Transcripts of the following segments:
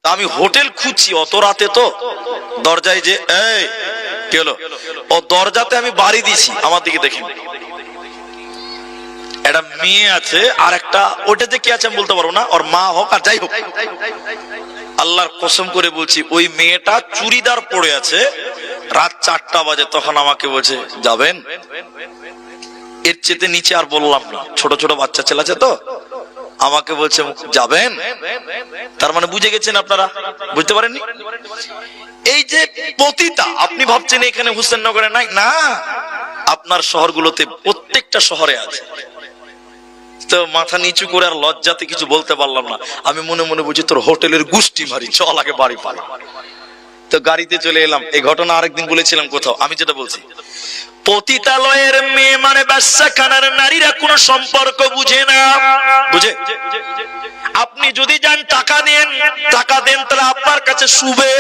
আমি হোটেল খুঁজছি অত রাতে, তো দরজায় যে এই কি হলো, ও দরজাতে আমি বাড়ি দিছি, আমার দিকে দেখেন একটা মেয়ে আছে, আর একটা ওটা যে কি আছে আমি বলতে পারবো না, ওর মা হোক আর যাই হোক, আল্লাহর কসম করে বলছি ওই মেয়েটা চুড়িদার পরে আছে, রাত 4টা বাজে, তখন আমাকে বলছে যাবেন। এর চেতে নিচে আর বললাম না, ছোট ছোট বাচ্চা ছেলে আছে তো, আমাকে বলছে যাবেন। তার মানে বুঝে গেছেন আপনারা, বুঝতে পারেননি? এই যে পতিতা, আপনি ভাবছেন এখানে হুসেননগরে নাই, না, আপনার শহরগুলোতে প্রত্যেকটা শহরে আছে। তো মাথা নিচু করে আর লজ্জাতে কিছু বলতে পারলাম না, আমি মনে মনে বুঝি তোর হোটেলের গুষ্টি মারি, চল আগে বাড়ি পালা। তো গাড়িতে চলে এলাম। এই ঘটনা আরেকদিন বলেছিলাম কোথাও, আমি যেটা বলছি, পতিতালয়ের মেয়ে মানে ব্যবসাখানার নারীরা কোনো সম্পর্ক বুঝে না, বুঝে? আপনি যদি যান টাকা দেন, টাকা দেন, তাহলে আপনার কাছে শুবে,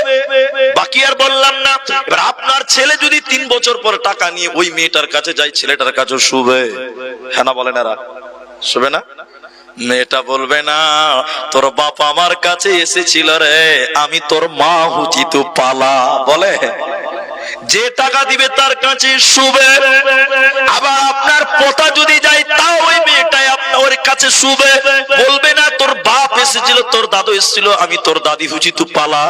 বাকি আর বললাম না। এবার আপনার ছেলে যদি 3 বছর পর টাকা নিয়ে ওই মেয়েটার কাছে যায়, ছেলেটার কাছে শুবে, হ্যাঁ না বলেন? এরা শুবে না? মেয়েটা বলবে না তোর বাপ আমার কাছে এসেছিল রে, আমি তোর মা হুচি, তো পালা, বলে? যে টাকা দিবে তার কাছে শুবে। আবার আপনার পোতা যদি যায়, তাও ওই মেয়েটাই আপনার কাছে শুবে, বলবে না তোর বাপ এসেছিল, তোর দাদু এসেছিল, আমি তোর দাদি হুচি, তু পালা।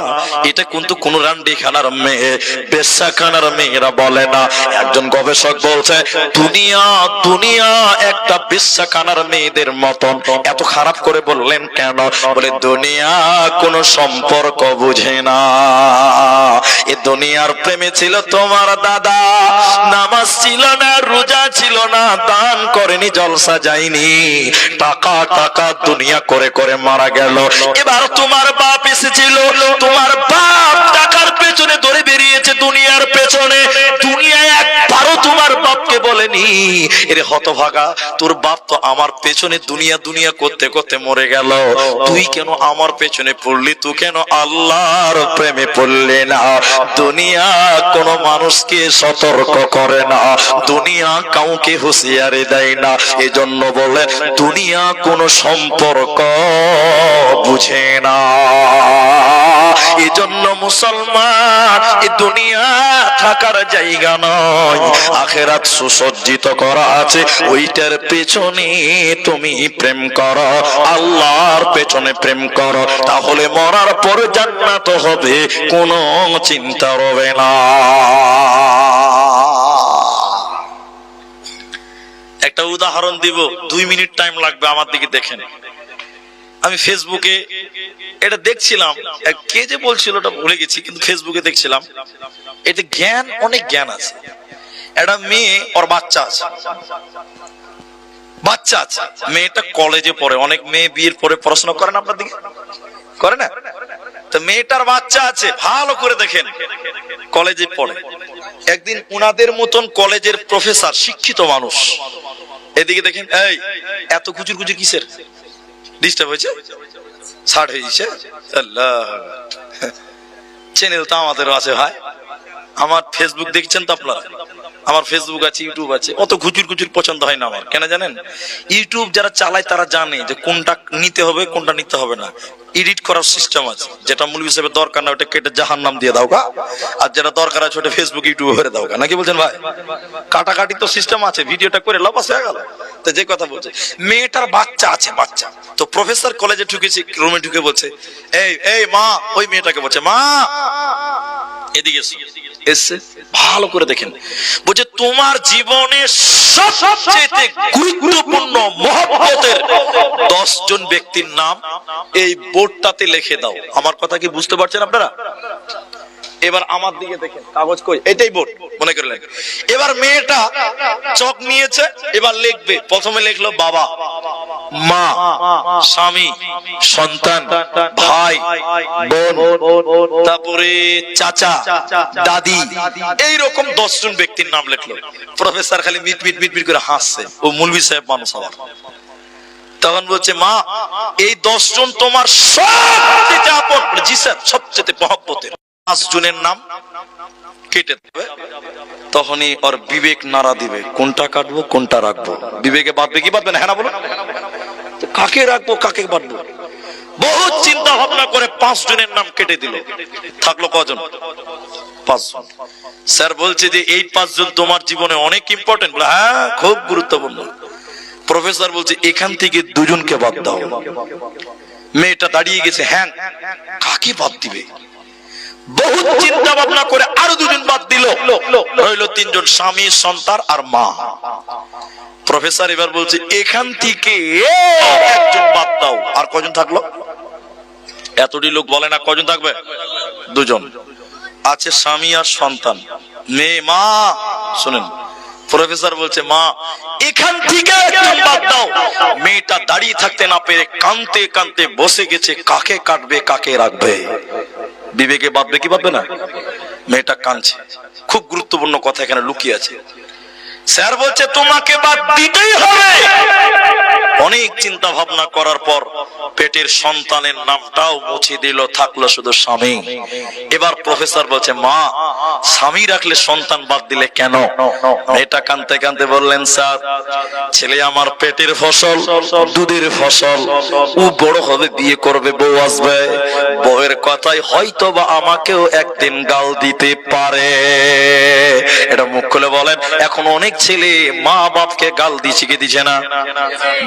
এটা কিন্তু কোন রান্ডিখানার মেয়ে, বেশ্যাখানার মেয়েরা বলে না। একজন গবেষক বলছে দুনিয়া দুনিয়া একটা বেশ্যাখানার মেয়েদের মতন। এত খারাপ করে বললেন কেন? বলে দুনিয়া কোন সম্পর্ক বুঝে না। এ দুনিয়ার প্রেমে ছিল তোমার দাদা, নামাজ ছিল না, রোজা ছিল না, দান করেনি, জলসা যায়নি, টাকা টাকা দুনিয়া করে করে মারা গেল। এবার তোমার বাপ এসেছিল, তোমার বাপ টাকার পেছনে ধরে বেরিয়েছে, দুনিয়ার পেছনে। দুনিয়া একবারও তোমার বাপকে বলেনি এরে হতভাগা, তোর বাপ তো আমার পেছনে দুনিয়া দুনিয়া করতে করতে মরে গেল, তুই কেন আমার পেছনে পড়লি, তুই কেন আল্লাহর প্রেমে পড়লি না? দুনিয়া কোন মানুষকে সতর্ক করে না, দুনিয়া কাউকে হুঁশিয়ারি দেয় না। এজন্য বলে দুনিয়া কোন সম্পর্ক বুঝে না। এজন্য মুসলমান, এই দুনিয়া থাকার জায়গা নয়, আখিরাত সুসজ্জিত করা আছে, ওইটার পেছনে তুমি প্রেম করো, আল্লাহর পেছনে প্রেম করো, তাহলে মরার পর জান্নাত হবে, কোনো চিন্তা হবে না। একটা উদাহরণ দিব, 2 মিনিট টাইম লাগবে, আমার দিকে দেখেন। আমি ফেসবুকে এটা দেখছিলাম, কে যে বলছিল ওটা ভুলে গেছি, কিন্তু ফেসবুকে দেখছিলাম, এটা জ্ঞান, অনেক জ্ঞান আছে। একটা মেয়ে, ওর বাচ্চা আছে, বাচ্চা আছে, মেয়েটা কলেজে পড়ে। অনেক মেয়ে বিয়ের পরে পড়াশোনা করে না, আপনার দিকে করে না? তো মেয়েটার বাচ্চা আছে, ভালো করে দেখেন, কলেজে পড়ে। একদিন উনাদের মতন কলেজের প্রফেসর, শিক্ষিত মানুষ, এদিকে দেখেন, এই এত কুচুর কুচুর কিসের? ডিস্টার্ব হয়েছে, ছাড় হয়ে গেছে। আল্লাহ, চ্যানেল তো আমাদেরও আছে ভাই। আমার ফেসবুক দেখছেন তো আপনারা? আমার ফেসবুক আছে, ইউটিউব আছে, অত ঘুচুর ঘুচুর পছন্দ হয় না আমার। কেন জানেন? ইউটিউব যারা চালায় তারা জানে যে কোনটা নিতে হবে, কোনটা নিতে হবে না। এডিট করার সিস্টেম আছে, যেটা মূল হিসেবে দরকার না ওটা কেটে জাহান্নাম দিয়ে দাও গা, আর যেটা দরকার আছে ওটা ফেসবুক ইউটিউবে ভরে দাও গা, নাকি বলছেন ভাই? কাটাকাটি তো সিস্টেম আছে, ভিডিওটা করে লাভ আছে গেল। তো যে কথা বলছে, মেয়েটার বাচ্চা আছে, বাচ্চা তো প্রফেসর কলেজে ঢুকেছে, রুমে ঢুকে বলছে, এই এই মা, ওই মেয়েটাকে বলছে, মা এদিকে এসে ভালো করে দেখেন, বলছে তোমার জীবনে সবচেয়ে গুরুত্বপূর্ণ মহব্বতের 10 জন ব্যক্তির নাম এই বোর্ডটাতে লিখে দাও। আমার কথা কি বুঝতে পারছেন আপনারা? এবার আমার দিকে দেখেন, কাগজ কই, এটাই বোর্ড মনে করলেন। এবার মেয়েটা চক নিয়েছে, এবার লিখবে। প্রথমে লিখলো বাবা, মা, স্বামী, সন্তান, ভাই, বোন, তারপরে চাচা, দাদি, এইরকম 10 জন ব্যক্তির নাম লিখলো। প্রফেসর খালি মিট মিট মিট মিট করে হাসছে, ও মৌলভী সাহেব মানুষ আবার। তখন বলছে, মা এই 10 জন তোমার সবচেয়ে আপন? জি স্যার, সবচেয়ে মহব্বতের। 5 জনের নাম কেটে দেবে। তখনই ওর বিবেক নাড়া দিবে, কোনটা কাটবো কোনটা রাখবো। বিবেকে বাঁধবে কি বাঁধবে না? হ্যাঁ না বলো, কাকে রাখবো কাকে বাঁধবো? বহু চিন্তা ভাবনা করে 5 জনের নাম কেটে দিল, থাকলো কজন? 5 জন। স্যার বলছে যে এই 5 জন তোমার জীবনে অনেক ইম্পর্টেন্ট। বলে হ্যাঁ, খুব গুরুত্বপূর্ণ। প্রফেসর বলছে এখান থেকে 2 জনকে বাদ দাও। মেয়েটা দাঁড়িয়ে গেছে, হ্যাঁ কাকে বাদ দিবে? বহু চিন্তা ভাবনা করে আরো 2 জন বাদ দিল, রইল 3 জন, স্বামী, সন্তান আর মা। প্রফেসর এবার বলছে এখান থেকে 1 জন বাদ দাও। আর কজন থাকলো? এতটি লোক বলে না কজন থাকবে? 2 জন আছে, স্বামী আর সন্তান। মেয়ে, মা শুনেন, প্রফেসর বলছে মা এখান থেকে 1 জন বাদ দাও। মেয়েটা দাঁড়িয়ে থাকতে না পেরে কাঁদতে কাঁদতে বসে গেছে, কাকে কাটবে কাকে রাখবে, বিবেকে বাঁধবে কি বাঁধবে না? মেয়েটা কাঁদছে। খুব গুরুত্বপূর্ণ কথা এখানে লুকিয়ে আছে। স্যার বলছে তোমাকে বাদ দিতেই হবে। অনেক চিন্তা ভাবনা করার পর পেটের সন্তানের নামটাও মুছে দিল, থাকলো শুধু স্বামী। এবার প্রফেসর বলছে মা স্বামী রাখলে সন্তান বাদ দিলে কেন? মেয়েটা কাঁদতে কাঁদতে বললেন স্যার ছেলে আমার পেটের ফসল, দুধের ফসল, ও বড় হবে, বিয়ে করবে, বউ আসবে, বউয়ের কথাই হয়তো বা আমাকেও একদিন গাল দিতে পারে। এটা মুখ খুলে বলেন। এখন অনেক ছেলে মা বাপকে গাল দিচ্ছে কি দিচ্ছে না?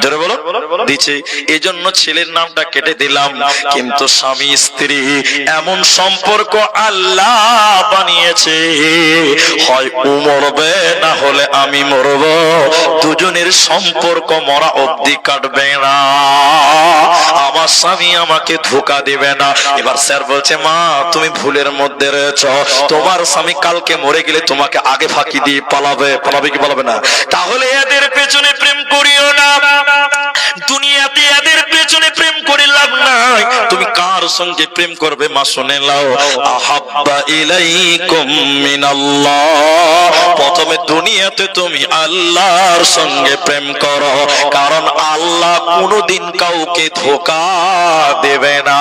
জোরে বলো, দিচ্ছে। এই জন্য ছেলের নামটা কেটে দিলাম। কিন্তু স্বামী স্ত্রী এমন সম্পর্ক আল্লাহ বানিয়েছে, হয় ও মরবে না হলে আমি মরব, দুজনের সম্পর্ক মরা অবধি কাটবে না, আমার স্বামী আমাকে ধোঁকা দিবে না। এবার স্যার বলছে মা তুমি ভুলের মধ্যে রয়েছ, তোমার স্বামী কালকে মরে গেলে তোমাকে আগে ফাঁকি দিয়ে পালাবে, পালাবে কি পালাবে না? তাহলে এদের পেছনে প্রেম করিও না, দুনিয়াতে এদের পেছনে প্রেম করে লাভ নাই। তুমি কার সঙ্গে প্রেম করবে মা শুনে নাও। আহাব্বা ইলাইকুম মিনাল্লাহ, প্রথমে দুনিয়াতে তুমি আল্লাহর সঙ্গে প্রেম করো, কারণ আল্লাহ কোনোদিন কাউকে ধোঁকা দেবে না।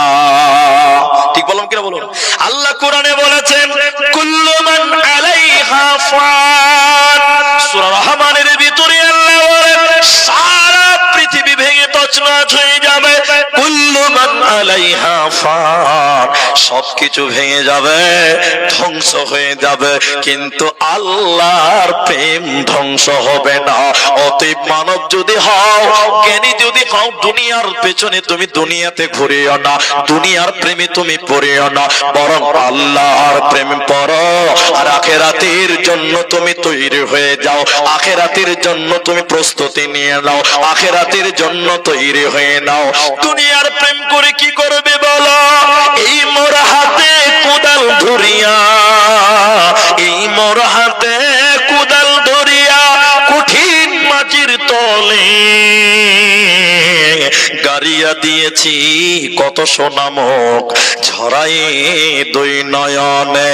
ঠিক বললাম কিনা বলুন? আল্লাহ কোরআনে বলেছেন কুল্লু মান আলাইহা ফান। সূরা রহমানের ভিতরে আল্লাহ বলেন সারা পৃথিবী ভেঙে তছনছ হয়ে যাবে, কুল্লু মান আলাইহা ফান, সবকিছু ভেঙে যাবে, ধ্বংস হয়ে যাবে, কিন্তু আল্লাহর প্রেম ধ্বংস হবে না। অতএব মানব যদি হও, জ্ঞানী যদি হও, দুনিয়ার পেছনে তুমি দুনিয়াতে ঘুরিও না, দুনিয়ার প্রেমে তুমি পড়িও না, বরং আল্লাহর প্রেম পড়ো। আর আখিরাতের জন্য তুমি তৈরি হয়ে যাও, আখিরাতের জন্য তুমি প্রস্তুতি নিয়ে নাও, আখিরাতের জন্য তৈরি হয়ে নাও। দুনিয়ার প্রেম করে কি করবে বলো? এই মোর হাতে কোদাল ধরিয়া, এই মোর হাতে কোদাল ধরিয়া কঠিন মাটির তলে গাড়িয়া দিয়েছি কত সোনামুখ ঝরাই 2 নয়নে।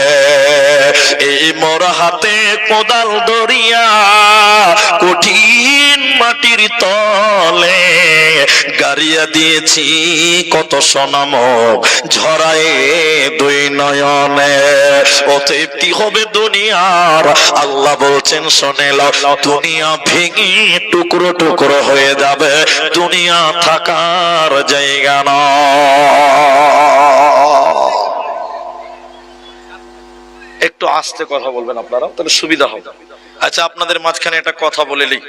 এই মোর হাতে কোদাল ধরিয়া কঠিন মাটির তলে গাড়িয়া দিয়েছি কত সোনামুখ ঝরাই 2 নয়নে। অতএব কি হবে দুনিয়ার? আল্লাহ বলছেন শুনে নাও, দুনিয়া ভেঙে টুকরো টুকরো হয়ে যাবে, দুনিয়া থাকার জায়গা না। একটু আস্তে কথা বলবেন আপনারা, তাহলে সুবিধা হবে। আচ্ছা আপনাদের মাঝখানে একটা কথা বলে নিই,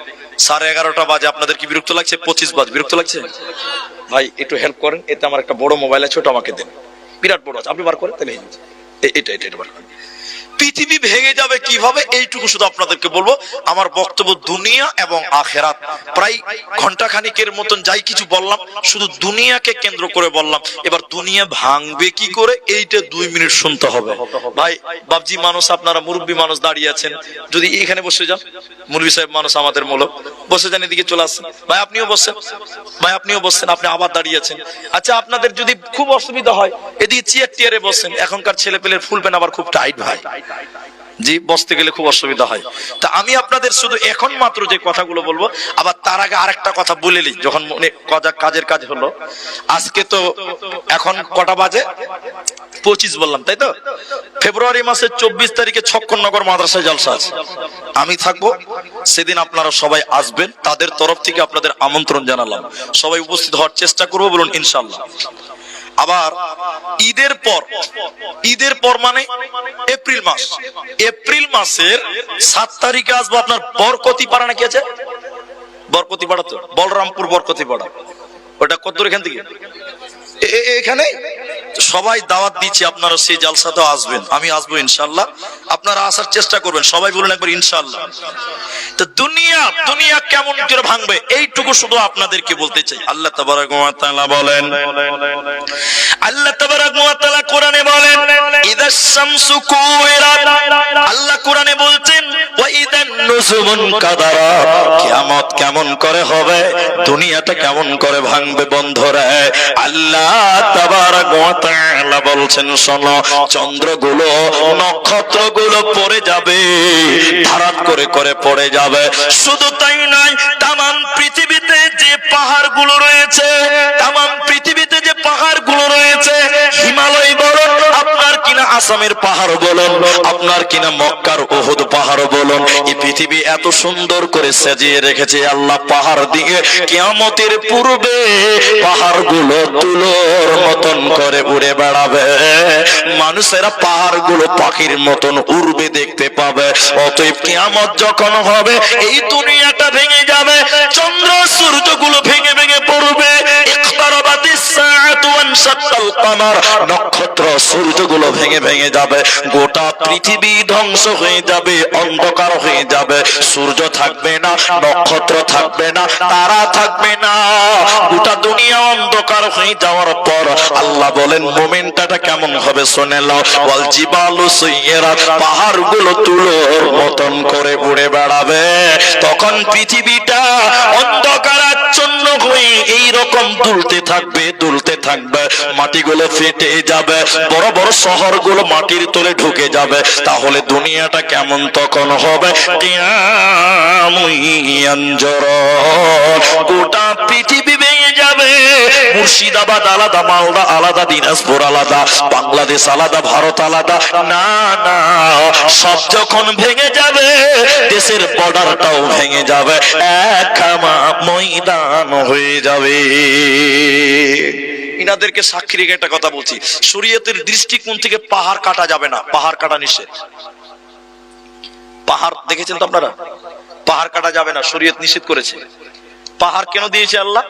11:30 বাজে, আপনাদের কি বিরক্ত লাগছে? 25 বাজে, বিরক্ত লাগছে? ভাই একটু হেল্প করেন, এতে আমার একটা বড় মোবাইল আছে, ওটা আমাকে দেন, বিরাট বড় আছে, আপনি বার করেন তাহলে এটা বার করেন। পৃথিবী ভেঙে যাবে কিভাবে এইটুকু শুধু আপনাদেরকে বলবো। আমার বক্তব্য দুনিয়া এবং আখেরাত, প্রায় ঘন্টা খানিকের মতন যাই কিছু বললাম, শুধু দুনিয়াকে কেন্দ্র করে বললাম। এবার দুনিয়া ভাঙবে কি করে এইটা 2 মিনিট শুনতে হবে। ভাই বাবজি মানুষ, আপনারা মুরব্বী মানুষ দাঁড়িয়ে আছেন, যদি এখানে বসে যান, মুরব্বী সাহেব মানুষ আমাদের মূলক, বসে যান, এদিকে চলে আসছেন। ভাই আপনিও বসছেন, ভাই আপনিও বসছেন, আপনি আবার দাঁড়িয়ে আছেন। আচ্ছা আপনাদের যদি খুব অসুবিধা হয় এদিকে চেয়ার টিয়ারে বসছেন, এখনকার ছেলে পেলের ফুল প্যান্ট আবার খুব টাইট ভাই, জি বসতে গেলে খুব অসুবিধা হয়। তা আমি আপনাদের শুধু এখন মাত্র যে কথাগুলো বলবো, আবার তার আগে আরেকটা কথা বলে নিই, যখন মনে কাজের কাজ হলো। আজকে তো এখন কটা বাজে? 25 বললাম তাই তো? ফেব্রুয়ারি মাসের 24 তারিখে ছক্কনগর মাদ্রাসায় জলসা আছে, আমি থাকবো সেদিন। আপনারা সবাই আসবেন, তাদের তরফ থেকে আপনাদের আমন্ত্রণ জানালাম, সবাই উপস্থিত হওয়ার চেষ্টা করবো, বলুন ইনশাআল্লাহ। আবার ঈদের পর মানে এপ্রিল মাস, এপ্রিল মাসের 7 তারিখে আসবো আপনার বরকতি পাড়া, নাকি আছে বরকতি পাড়া, তো বলরামপুর বরকতি পাড়া, ওটা কত দূর এখান থেকে? এখানে সবাই দাওয়াত দিচ্ছি, আপনারা সেই জালসাতেও আসবেন, আমি আসবো ইনশাআল্লাহ, আপনারা আসার চেষ্টা করবেন, সবাই বলুন একবার ইনশাআল্লাহ। তো দুনিয়া কেমন করে ভাঙবে এইটুকু শুধু আপনাদেরকে বলতে চাই। আল্লাহ তাবারাক ওয়া তাআলা বলেন, আল্লাহ তাবারাক ওয়া তাআলা কোরআনে বলেন ইদাস শামসু কুওয়িরাত, আল্লাহ কোরআনে বলছেন ওয়া ইদান নুজুমুন কাদারা, কিয়ামত কেমন করে হবে, দুনিয়াটা কেমন করে ভাঙবে বন্ধুরা। আল্লাহ তাবারাক ওয়া তাআলা বলছেন শোনো, চন্দ্রগুলো নক্ষত্রগুলো পড়ে যাবে, ধারাত করে করে পড়ে যাবে। শুধু তাই নয়, তামাম পৃথিবীতে যে পাহাড়গুলো রয়েছে, তামাম পৃথিবীতে যে পাহাড়গুলো রয়েছে, হিমালয় বলুন, আপনার কিনা আসামের পাহাড় বলুন, আপনার কিনা মক্কার উহুদ পাহাড় বলুন, এই পৃথিবী এত সুন্দর করে সাজিয়ে রেখেছে আল্লাহ পাহাড় দিয়ে। কিয়ামতের পূর্বে পাহাড়গুলো তুলোর মতন করে উড়ে বেড়াবে, মানুষেরা পাহাড়গুলো পাখির মতন উড়বে দেখতে পাবে। অতএব কিয়ামত যখন হবে, এই দুনিয়াটা ভেঙে যাবে, চন্দ্র সূর্যগুলো ভেঙে ভেঙে পড়বে, ইখতারাবাতিস সাআতু ওয়ানশাক্কাল কামার, নক্ষত্র সূর্যগুলো ভেঙে ভেঙে যাবে, গোটা পৃথিবী ধ্বংস হয়ে যাবে, অন্ধকার হয়ে যাবে, সূর্য থাকবে না, নক্ষত্র থাকবে না, তারা থাকবে না, গোটা দুনিয়া অন্ধকার হয়ে যাওয়ার পর আল্লাহ বলেন মোমেন্টটা কেমন হবে শুনে নাও। ওয়াল জিবালু সুইরাত, পাহাড়গুলো তুলোর মতন করে উড়ে বেড়াবে, তখন পৃথিবীটা অন্ধকারাচ্ছন্ন হয়ে এই রকম দুলতে থাকবে, দুলতে থাকবে, মাটিগুলো ফেটে যাবে, বড় বড় শহরগুলো মাটির তলে ঢুকে যাবে। তাহলে দুনিয়াটা কেমন তখন হবে? গোটা পৃথিবী ভেঙে যাবে, মুর্শিদাবাদ আলাদা, মালদা আলাদা, দিনাজপুর আলাদা, বাংলাদেশ আলাদা, ভারত আলাদা, না না, সব যখন ভেঙে যাবে, দেশের বর্ডারটাও ভেঙে যাবে, এক খামা ময়দান হয়ে যাবে। ইনাদেরকে সাক্ষী রেখে একটা কথা বলছি, শরীয়তের দৃষ্টিকোণ থেকে পাহাড় কাটা যাবে না, পাহাড় কাটা নিষেধ। পাহাড় দেখেছেন তো আপনারা, পাহাড় কাটা যাবে না, শরীয়ত নিষেধ করেছে। পাহাড় কেন দিয়েছে আল্লাহ,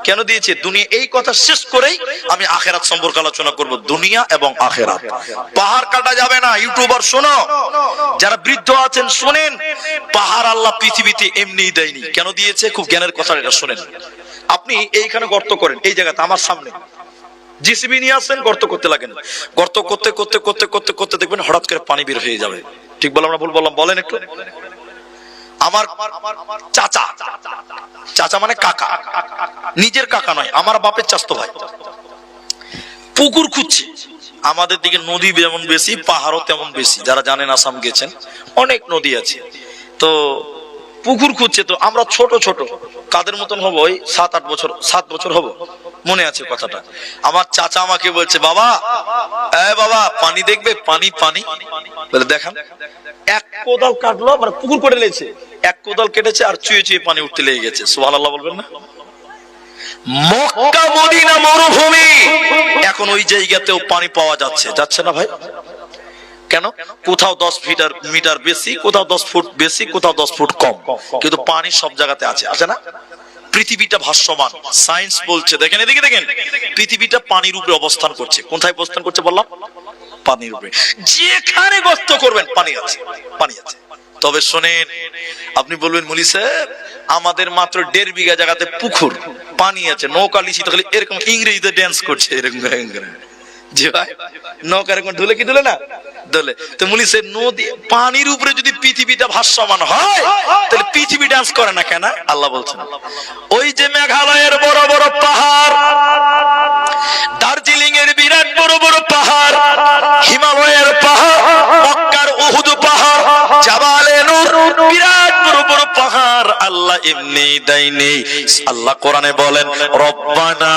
কেন দিয়েছে? দুনিয়া, এই কথা শেষ করেই আমি আখেরাত সম্পর্কে আলোচনা করব, দুনিয়া এবং আখেরাত। পাহাড় কাটা যাবে না। ইউটিউবার শোনো, যারা বৃদ্ধ আছেন শোনেন, পাহাড় আল্লাহ পৃথিবীতে এমনি দেয়নি, কেন দিয়েছে? খুব জ্ঞানের কথা, এটা শোনেন। আপনি এইখানে গর্ত করেন, এই জায়গাতে আমার সামনে জিসিবি নিয়ে আসেন, গর্ত করতে লাগেন, গর্ত করতে করতে করতে করতে করতে দেখবেন হঠাৎ করে পানি বের হয়ে যাবে। ঠিক বললাম না ভুল বললাম? বলেন একটু। আমার চাচা, চাচা মানে কাকা, নিজের কাকা নয়, আমার বাপের চাচতো ভাই, পুকুর খুঁজছে। আমাদের দিকে নদী যেমন বেশি, পাহাড়ও তেমন বেশি, যারা জানেন আসাম গেছেন, অনেক নদী আছে, তো পুকুর খুঁজছে। তো আমরা ছোট ছোট, কাদের মতন হবো, ওই 7 বছর হবো, মনে আছে কথাটা। আমার চাচা আমাকে বলছে, বাবা বাবা পানি দেখবে, পানি পানি, বলে দেখান। এক কোদাল কাটলো, মানে পুকুর করে লেগেছে, এক কোদাল কেটেছে আর চুয়ে চুয়ে পানি উঠতে লেগে গেছে। সুবহানাল্লাহ বলবেন না? মক্কা মদিনা মরুভূমি, এখন ওই জায়গাতেও পানি পাওয়া যাচ্ছে, যাচ্ছে না ভাই? কেন? কোথাও 10 মিটার বেশি, কোথাও 10 ফুট বেশি, কোথাও 10 ফুট কম, কিন্তু পানি সব জায়গাতে আছে, আছে না? পৃথিবীটা ভাসমান, সায়েন্স বলছে, দেখেন এদিকে দেখেন, পৃথিবীটা পানির উপরে অবস্থান করছে। কোথায় অবস্থান করছে বললাম? পানির উপরে। যেখানে গর্ত করবেন পানি আছে, পানি আছে। তবে শোনেন, আপনি বলবেন মুলি সাহেব আমাদের মাত্র 1.5 বিঘা জায়গাতে পুকুর, পানি আছে, নৌকা লিছি, তাহলে এরকম ইংরেজিতে ড্যান্স করছে এরকম, জি ভাই, নৌকা এরকম ঢুলে কি ঢুলে না দলে। তো মুলি সাহেব নদী, পানির উপরে যদি পৃথিবীটা ভাসমান হয়, তাহলে পৃথিবী ডান্স করে না কেন? আল্লাহ বলছেন, ওই যে মেঘালয়ের বড় বড় পাহাড়, দার্জিলিং এর বিরাট বড় বড় পাহাড়, হিমালয়ের পাহাড়, মক্কার উহুদ পাহাড়, জাবালে নূর, বিরাট বড় বড় পাহাড় আল্লাহ এমনি দেয়নি। আল্লাহ কোরআনে বলেন, রব্বানা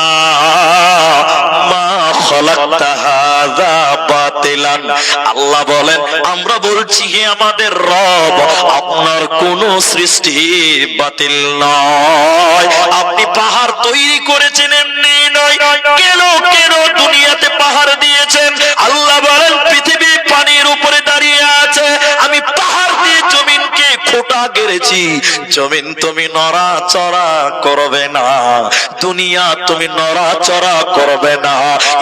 মা খালাকতা হাযা বাতিলান। আল্লাহ বলেন আমরা বলছি হে আমাদের রব, আপনার কোন সৃষ্টি বাতিল নয়। আপনি পাহাড় তৈরি করেছেন এমনি নয়, কেন কেন দুনিয়াতে পাহাড় দিয়েছেন? আল্লাহ বলেন পৃথিবী পানির উপরে দাঁড়িয়ে আছে, আমি পাহাড় দিয়ে জমিনকে খোঁটা গেড়েছি। জমিন তুমি নড়াচড়া করবে না, দুনিয়া তুমি নড়াচড়া করবে না।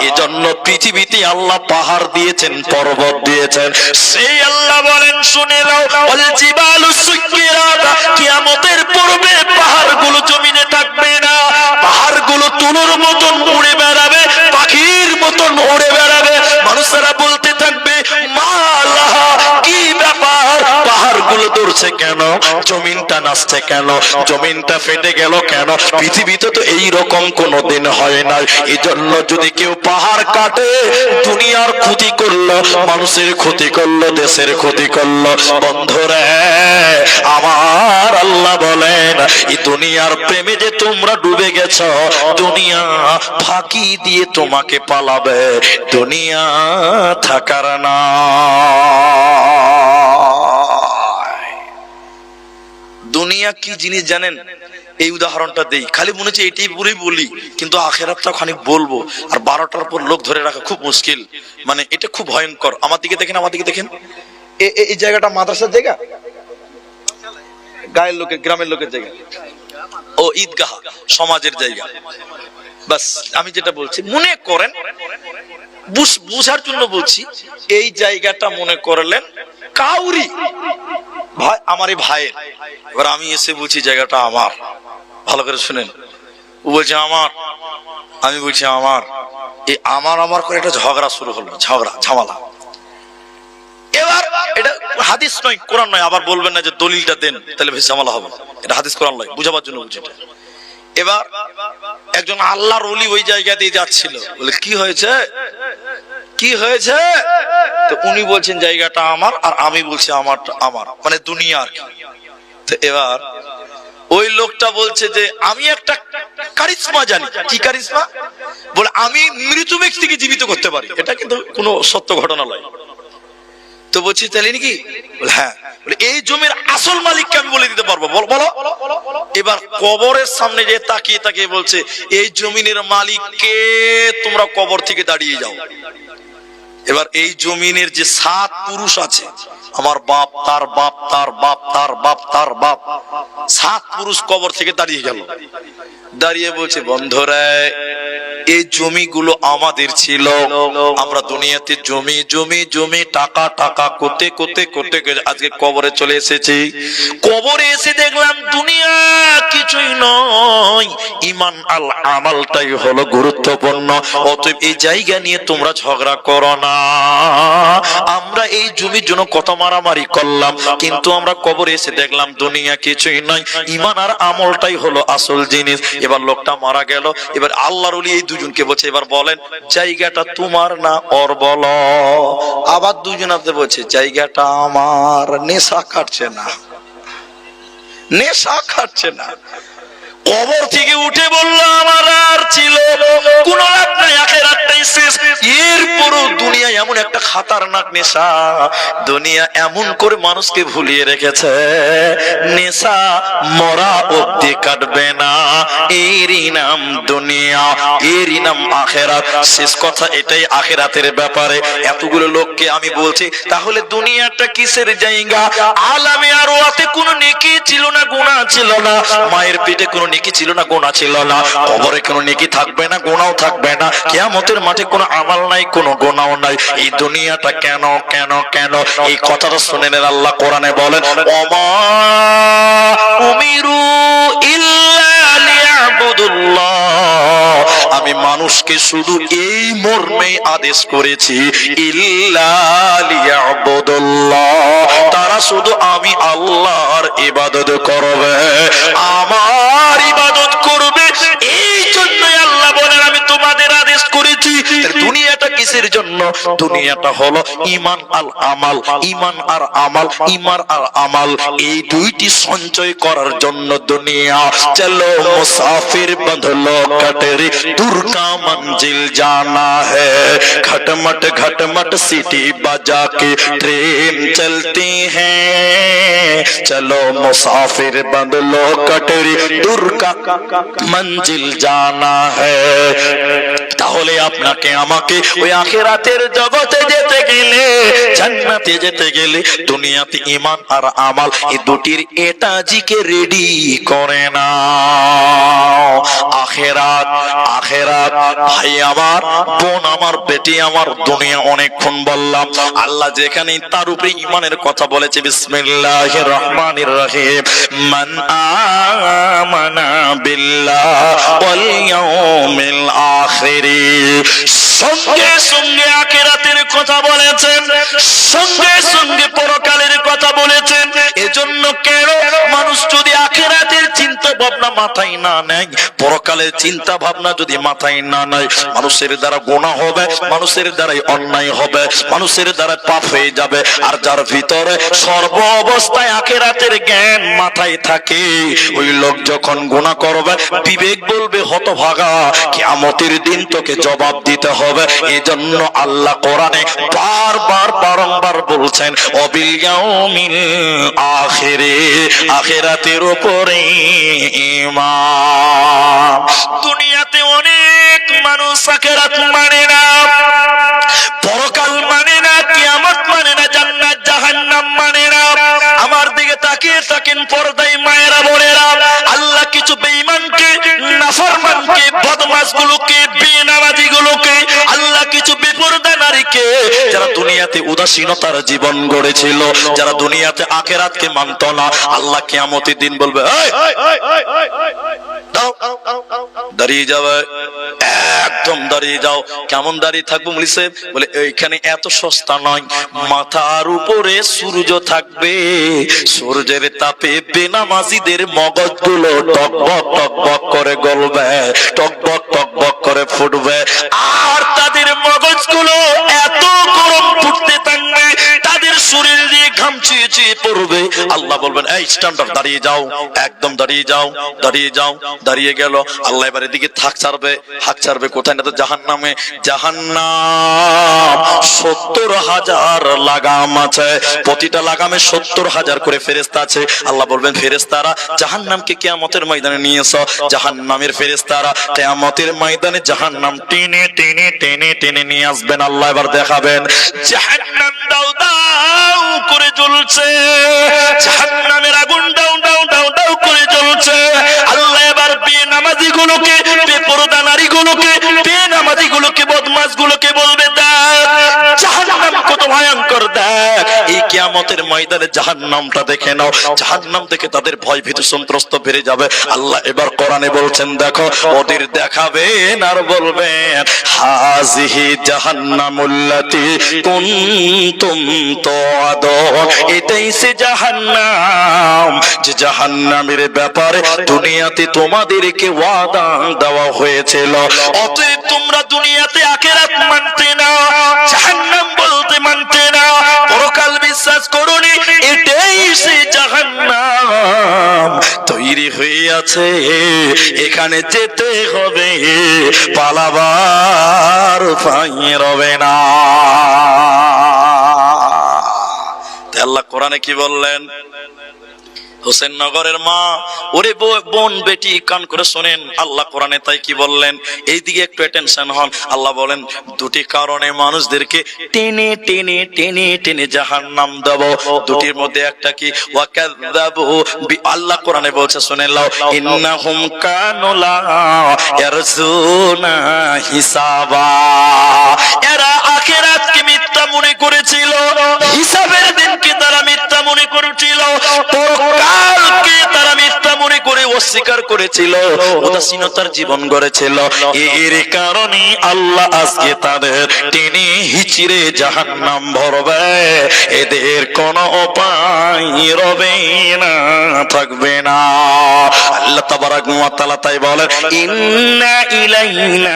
এজন্য পৃথিবীতে আল্লাহ পাহাড় দিয়েছেন, পর্বত দিয়েছেন। সেই আল্লাহ বলেন শুনে নাও, ওয়াল জিবালু সুয়্যিরাত, কিয়ামতের পূর্বে পাহাড়গুলো জমিনে থাকবে না। পাহাড়গুলো তুলোর মতন উড়ে বেড়াবে, পাখির মতন উড়ে বেড়াবে। মানুষেরা বলতে থাকবে মালাহা, কি ব্যাপার, পাহাড়গুলো দৌড়ছে কেন, জমিনটা নাচছে কেন, জমিনটা ফেটে গেল কেন? পৃথিবীতে তো এই রকম কোনোদিন হয় না। এই জন্য যদি কেউ পাহাড় কাটে, দুনিয়ার ক্ষতি করলো, মানুষের ক্ষতি করলো, দেশের ক্ষতি করলো। বন্ধুরে আমার আল্লাহ বলেন এই দুনিয়ার প্রেমে যে তোমরা ডুবে গেছো, দুনিয়া ফাঁকি দিয়ে তোমাকে পালাবে, দুনিয়া থাকার না। দুনিয়া কি জিনিস জানেন? এই উদাহরণটা দেই, খালি মনে হচ্ছে এটাই পুরোই বলি, কিন্তু আখেরাতটা খানিক বলবো। আর 12টার পর লোক ধরে রাখা খুব মুশকিল, মানে এটা খুব ভয়ঙ্কর। আমার দিকে দেখেন, আমার দিকে দেখেন, এই জায়গাটা মাদ্রাসার জায়গা, গায়ের লোকের, গ্রামের লোকের জায়গা, ও ঈদগাহ সমাজের জায়গা। বাস আমি যেটা বলছি মনে করেন, বুঝার জন্য বলছি, এই জায়গাটা মনে করলেন কাউরি ভাই, আমারই ভাইয়ের। এবার আমি এসে বলছি জায়গাটা আমার, ভালো করে শুনেন। ও বলছে আমার, আমি বলছি আমার। এই আমার আমার করে একটা ঝগড়া শুরু হলো, ঝগড়া ঝামেলা। এবার এটা হাদিস নয়, কোরআন নয়, আবার বলবেন না যে দলিলটা দেন, তাহলে বেশি ঝামেলা হবে। এটা হাদিস কোরআন নয়, বুঝাবার জন্য বুঝি। এবার একজন আল্লাহর ওলি ওই জায়গা দিয়ে যাচ্ছিল, বলে কি হয়েছে, কি হয়েছে? তো উনি বলছেন জায়গাটা আমার, আর আমি বলছি আমারটা আমার, মানে দুনিয়ার। তো এবার ওই লোকটা বলছে যে আমি একটা কারিশমা জানি। কি কারিশমা? বলে আমি মৃত ব্যক্তিকে জীবিত করতে পারি। এটা কিন্তু কোনো সত্য ঘটনা নয়। তো বলছি তাহলে নাকি? বলে হ্যাঁ। বলে এই জমির আসল মালিককে আমি বলে দিতে পারবো, বলো। এবার কবরের সামনে যে তাকিয়ে তাকিয়ে বলছে এই জমিনের মালিককে, তোমরা কবর থেকে দাঁড়িয়ে যাও। এবার এই জমিনের যে 7 পুরুষ আছে, আমার বাপ, তার বাপ, তার বাপ, তার বাপ, তার বাপ, 7 পুরুষ কবর থেকে দাঁড়িয়ে গেল। দাঁড়িয়ে বলছে বন্ধুরা, এই জমিগুলো আমাদের ছিল, আমরা দুনিয়াতে জমি জমি জমি টাকা টাকা করতে করতে করতে আজকে কবরে চলে এসেছি। কবরে এসে দেখলাম দুনিয়া কিছুই নয়, ঈমান আল আমালটাই হলো গুরুত্বপূর্ণ। অতএব এই জায়গা নিয়ে তোমরা ঝগড়া করো না। আমরা এই জমির জন্য কত মারামারি করলাম, কিন্তু আমরা কবরে এসে দেখলাম দুনিয়া কিছুই নয়, ঈমান আর আমলটাই হলো আসল জিনিস। এবার লোকটা মারা গেল। এবার আল্লাহর ওলি এই দুজনকে বলছে এবার বলেন জায়গাটা তোমার না ওর, বলো। আবার দুজনাতে বলছে জায়গাটা আমার। নেশা কাটছে না, নেশা কাটছে না। কবর থেকে উঠে বললো আমার আর ছিল কোন লাভ নাই, আখিরাতটাই শেষ। এরপরও দুনিয়া এমন একটা খাতারনাক নেশা, দুনিয়া এমন করে মানুষকে ভুলিয়ে রেখেছে, নেশা মরা অবধি কাটবে না। এরই নাম দুনিয়া, এরই নাম আখিরাত। শেষ কথা এটাই আখিরাতের ব্যাপারে। এতগুলো লোককে আমি বলছি তাহলে দুনিয়াটা কিসের জায়গা? আলামে আরওয়াতে কোনো নেকি ছিল না, গুনাহ ছিল না। মায়ের পেটে কোনো নেকি ছিল না, গুনাহ ছিল না। কবরে কোনো নেকি থাকবে না, গুনাহও থাকবে না। কিয়ামতের মাঠে কোনো আমাল নাই, কোনো গুনাহও নাই। এই দুনিয়াটা কেন কেন কেন? এই কথাটা শুনে নেন, আল্লাহ কোরআনে বলেন ওমা উমিরু ইল্লা লিয়াবুদুল্লাহ, আমি মানুষকে শুধু এই মর্মে আদেশ করেছি ইল্লা লিয়াবুদুল্লাহ, তারা শুধু আমি আল্লাহর ইবাদত করবে, আমার ইবাদত করবে। এই জন্যই আল্লাহ বলেন আমি তোমাদের আদেশ করেছি দুনিয়াটা কিসের জন্য? দুনিয়াটা হলো ঈমান আল আমাল, ঈমান আর আমাল, ঈমান আর আমাল, এই দুইটি সঞ্চয় করার জন্য দুনিয়া। চলো মুসাফির বদলো কটরি, दूर का मंजिल जाना है, खटमट खटमट सीटी बजा के ट्रेन चलती है, चलो मुसाफिर बदलो कटरी, दूर का मंजिल जाना है। তাহলে আপনাকে আমাকে ওই আখিরাতের জগতে যেতে গেলে, জান্নাতে যেতে গেলে দুনিয়াতে ঈমান আর আমাল এই দুটির এটাজিকে রেডি করে না। আখিরাত, আখিরাত ভাই আমার, বোন আমার, বেটি আমার, দুনিয়া অনেকক্ষণ বললাম। আল্লাহ যেখানে তার উপরে ঈমানের কথা বলেছে, বিসমিল্লাহির রহমানির রহিম, মান আমানা বিল্লাহ ওয়াল ইয়াউমিল আখির, সঙ্গে সঙ্গে আখিরাতের কথা বলেছেন, সঙ্গে সঙ্গে পরকালের কথা বলেছেন। এজন্য কেন মানুষ যদি আখিরাতের চিন্তা ভাবনা মাথায় না নেয়, পরকালের চিন্তা ভাবনা যদি মাথায় না নেয়, মানুষের দ্বারা গুনাহ হবে, মানুষের দ্বারাই অন্যায় হবে, মানুষের দ্বারা পাপ হয়ে যাবে। আর যার ভিতরে সর্ব অবস্থায় আখিরাতের জ্ঞান মাথায় থাকে, ওই লোক যখন গুনাহ করবে বিবেক বলবে হতভাগা, কিয়ামতের দিন তোকে জবাব দিতে হবে। এজন্য আল্লাহ কোরআনে বারবার বারংবার বলছেন অবিল ইয়াউমিল আখিরে, আখিরাতের উপরে ঈমান। দুনিয়াতে অনেক মানুষ আখিরাত মানে না, পরকাল মানে না, কিয়ামত মানে না, জান্নাত জাহান্নাম মানে না। আমার দিকে তাকিয়ে থাকেন পর্দায় মায়েরা বোনেরা, আল্লাহ কিছু বেঈমানকে, নাফরমানকে, বদমাশগুলোকে, বেনামাজিগুলোকে, আল্লাহ কিছু বেপরদা নারীকে, যারা দুনিয়াতে উদাসীনতার জীবন গড়েছিল, যারা দুনিয়াতে আখিরাতকে মানত না, আল্লাহ কিয়ামতের দিন বলবে দাঁড়িয়ে যাবে, একদম দাঁড়িয়ে যাও। কেমন দাঁড়িয়ে থাকবো বলিছে? বলে এইখানে এত সস্তা নয়, মাথার উপরে সূর্য থাকবে, সূর্যের তাপে বেনামাজিদের মগজগুলো টকবক টকবক করে গলবে, টকবক টকবক করে ফুটবে, আর তাদের মগজগুলো এত গরম ফুটতে থাকবে, তাদের শরীর দিয়ে ঘাম চুইয়ে চুইয়ে পড়বে। আল্লাহ বলবেন এই স্ট্যান্ড, দাঁড়িয়ে যাও, একদম দাঁড়িয়ে যাও, দাঁড়িয়ে যাও। দাঁড়িয়ে গেল, আল্লাহ এবার এদিকে থাক ছাড়বে, হাত ছাড়বে কোথায় না? তো জাহান্নামে। জাহান্নাম 70,000 লাগাম আছে, প্রতিটা লাগামে 70,000 করে ফেরেশতা আছে। আল্লাহ বলবেন ফেরেশতারা জাহান্নামকে কিয়ামতের ময়দানে নিয়ে এসো। জাহান্নামের ফেরেশতারা কিয়ামতের ময়দানে জাহান্নাম টেনে টেনে টেনে টেনে নিয়ে আসবেন। আল্লাহ এবার দেখাবেন জাহান্নাম দাও দাও করে জ্বলছে, জাহান্নামের আগুন দাও দাও দাও দাও করে জ্বলছে। আল্লাহ এবার বেনামাজিগুলোকে, বেপরদা নারীগুলোকে, বেনামাজিগুলোকে, বদমাশগুলোকে বলবে দেখ জাহান্নাম কত ভয়ঙ্কর, দেখ এই কিয়ামতের ময়দানে জাহান্নামটা দেখে নাও। জাহান্নাম থেকে তাদের ভয় ভীতি সন্ত্রস্ত বেড়ে যাবে। আল্লাহ এবার কোরআনে বলছেন দেখো, ওদের দেখাবেন আর বলবেন হাযিহি জাহান্নামুল্লাতী কুনতুম তুআদুন, এটাই সে জাহান্নাম যে জাহান্নামের ব্যাপারে দুনিয়াতে তোমাদেরকে ওয়াদা দেওয়া হয়েছিল। অতএব তোমরা দুনিয়াতে আখিরাত মানতে না, জাহান্নাম বলতে মানতে না, পরকাল বিশ্বাস করোনি, এটাই সে জাহান্নাম তৈরি হয়ে আছে, এখানে যেতে হবে, পালাবার উপায় রবে না। আল্লাহ কোরআনে কি বললেন? হোসেন নগরের মা, ওরে বোন বেটি কান করে শোনেন, আল্লাহ কোরআনে তাই কি বললেন, এইদিকে একটু অ্যাটেনশন হন। আল্লাহ বলেন দুটি কারণে মানুষদেরকে টেনে টেনে টেনে টেনে জাহান্নাম দেব। দুটির মধ্যে একটা কি? ওয়াকাযাবু বি, আল্লাহ কোরআনে বলছে শুনে নাও, ইন্নাহুম কানু লা ইয়ারজুনা হিসাবা, এরা আখিরাতকে মিথ্যা মনে করেছিল, হিসাবের দিনকে তারা মিথ্যা মনে করেছিল, পরকালকে তারা মিথ্যা মনে করে অস্বীকার করেছিল, উদাসীনতার জীবন গড়েছিল। এর কারণে আল্লাহ আজকে তাদের টেনে চিরে জাহান্নাম ভরবে, এদের কোনো উপায় রবে না, থাকবে না। আল্লাহ তাবারাক ওয়া তাআলা তাই বলেন, ইন্না ইলাইনা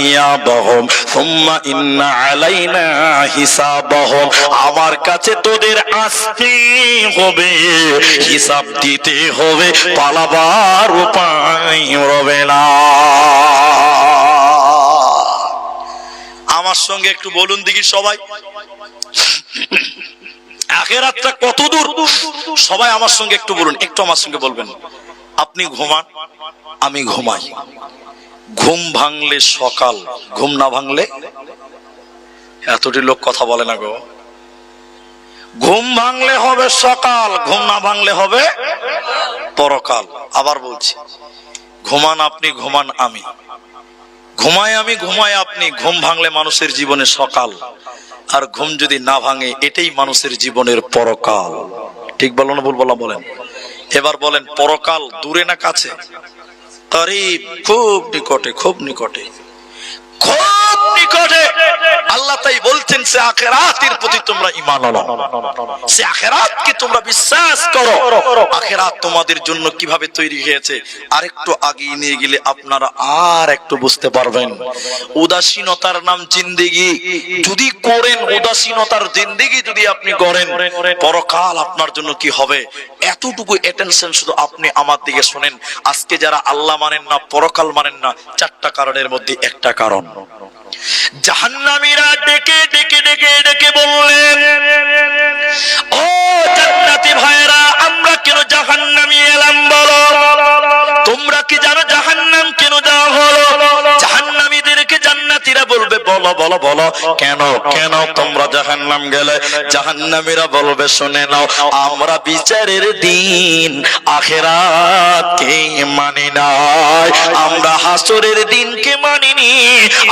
ইয়াবাহুম সুম্মা ইন্না আলাইনা হিসাবাহুম। আমার কাছে তোদের আসতে হবে, হিসাব দিতে হবে, পালাবার উপায় রবে না। আমার সঙ্গে একটু বলুন দেখি সবাই, আখিরাতটা কত দূর? সবাই আমার সঙ্গে একটু বলুন, একটু আমার সঙ্গে বলবেন। আপনি ঘুমান, আমি ঘুমাই, ঘুম ভাঙলে সকাল, ঘুম না ভাঙলে, এতটি লোক কথা বলে না গো। ঘুম ভাঙলে হবে সকাল, ঘুম না ভাঙলে হবে পরকাল। আবার বলছি, ঘুমান আপনি, ঘুমান আমি, ঘুমাই আমি, ঘুমাই আপনি। ঘুম ভাঙলে মানুষের জীবনে সকাল, আর ঘুম যদি না ভাঙে এটাই মানুষের জীবনের পরকাল। ঠিক বলো না ভুল বললাম? বলেন এবার, বলেন পরকাল দূরে না কাছে? করিব, খুব নিকটে, খুব নিকটে, খুব নিকটে। আল্লাহ তাই বলছেন, সে আখিরাতের প্রতি তোমরা ঈমান আনো, সে আখিরাতকে তোমরা বিশ্বাস করো। আখিরাত তোমাদের জন্য কিভাবে তৈরি হয়েছে আরেকটু আগিয়ে নিয়ে গেলে আপনারা আর একটু বুঝতে পারবেন। উদাসীনতার নাম জিন্দেগি যদি করেন, উদাসীনতার জিন্দেগি যদি আপনি করেন, পরকাল আপনার জন্য কি হবে এতটুকু অ্যাটেনশন শুধু আপনি আমার দিকে শুনেন। আজকে যারা আল্লাহ মানেন না, পরকাল মানেন না, চারটা কারণের মধ্যে একটা কারণ। জাহান্নামীরা ডেকে ডেকে ডেকে ডেকে বললেন, ও জান্নাতি ভাইরা, আমরা কেন জাহান্নামী এলাম বলো? তোমরা কি জানো জাহান্নাম কেন দেওয়া হলো? জাহান্নামীদেরকে জান্নাতীরা বলবে, বলো বলো বলো, কেন কেন তোমরা জাহান্নাম গেলে? জাহান্নামীরা বলবে, শুনে নাও, আমরা বিচারের দিন আখিরাতকে মানি নাই, আমরা হাসরের দিনকে মানিনি।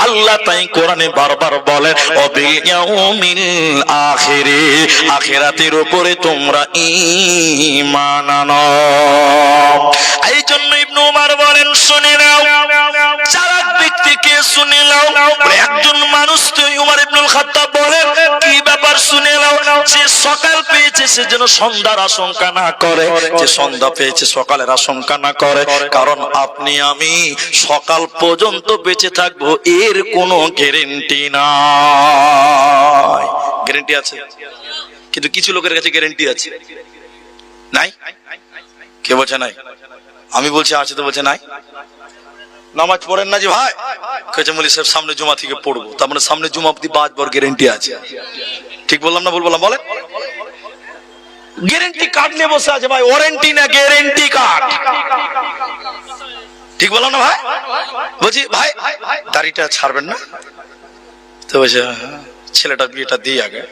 আল্লাহ তাই কোরআনে বারবার বলেন, ওয়াবিল ইয়াউমিল আখিরি, আখিরাতের উপরে তোমরা ঈমান আনো। এই জন্য ইবনে উমর বলেন, শুনে নাও, চালাক ব্যক্তিকে শুনে নাও। একজন মানুষ তো উমর ইবনুল খাত্তাব বলেন, কি ব্যাপার শুনে নাও, যে সকাল পেয়েছে সে যেন সন্ধ্যার আশঙ্কা না করে, যে সন্ধ্যা পেয়েছে সকালের আশঙ্কা না করে। কারণ আপনি আমি সকাল পর্যন্ত বেঁচে থাকবো এর কোনো গ্যারান্টি নাই। গ্যারান্টি আছে, কিন্তু কিছু লোকের কাছে গ্যারান্টি আছে। নাই? কে বলছে নাই? আমি বলছি আছে, তো বলছে নাই। নামাজ পড়েন না যে ভাই, কেছে বলি সাহেব সামনে জুমা থেকে পড়বো, তার মানে সামনে জুমা অবধি 5 বার গ্যারান্টি আছে। ঠিক বললাম না ভুল বললাম? বলেন। গ্যারান্টি কার্ড নিয়ে বসে আছে ভাই, ওয়ারেন্টি না গ্যারান্টি কার্ড। ঠিক বললাম না ভাই? বলছি ভাই দাড়িটা ছাড়বেন না? তো বলছে ছেলেটার বিয়েটা দিয়ে আগে,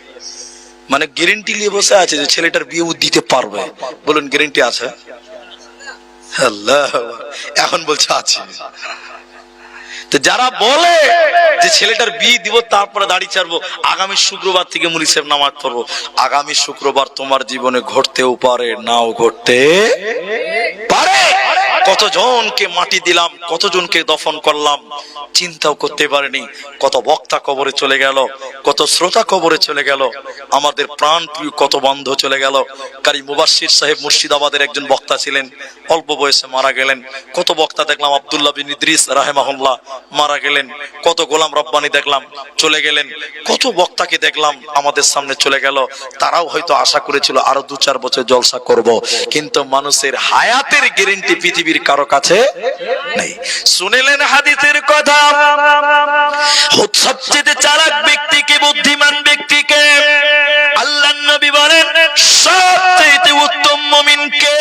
মানে গ্যারান্টি নিয়ে বসে আছে যে ছেলেটার বিয়ে দিতে পারবে। বলুন গ্যারান্টি আছে? আল্লাহ, এখন বলছে আছে। তো যারা বলে যে ছেলেটার বিয়ে দিব তারপরে দাড়ি ছাড়বো, আগামী শুক্রবার থেকে মুলি সাহেব নামাজ পড়বো, আগামী শুক্রবার তোমার জীবনে ঘটতেও পারে, নাও ঘটতে পারে। কতজনকে মাটি দিলাম, কতজনকে দফন করলাম, চিন্তাও করতে পারেনি। কত বক্তা কবরে চলে গেল, কত শ্রোতা কবরে চলে গেল, আমাদের প্রাণ প্রিয় কত বন্ধ চলে গেল। কারি মুবাশশির সাহেব মুর্শিদাবাদের একজন বক্তা ছিলেন, অল্প বয়সে মারা গেলেন। কত বক্তা দেখলাম, আব্দুল্লাহ বিন ইদ্রিস রাহিমাহুল্লাহ মারা গেলেন। কত গোলাম রব্বানি দেখলাম চলে গেলেন। কত বক্তাকে দেখলাম আমাদের সামনে চলে গেল। তারাও হয়তো আশা করেছিল আরো 2-4 বছর জলসা করব, কিন্তু মানুষের হায়াতের গ্যারান্টি পৃথিবীর কারো কাছে নেই। শুনলেন হাদিসের কথা, সবচেয়ে চালাক ব্যক্তিকে, বুদ্ধিমান ব্যক্তিকে আল্লাহর নবী বলেন সবচেয়ে উত্তম মুমিনকে,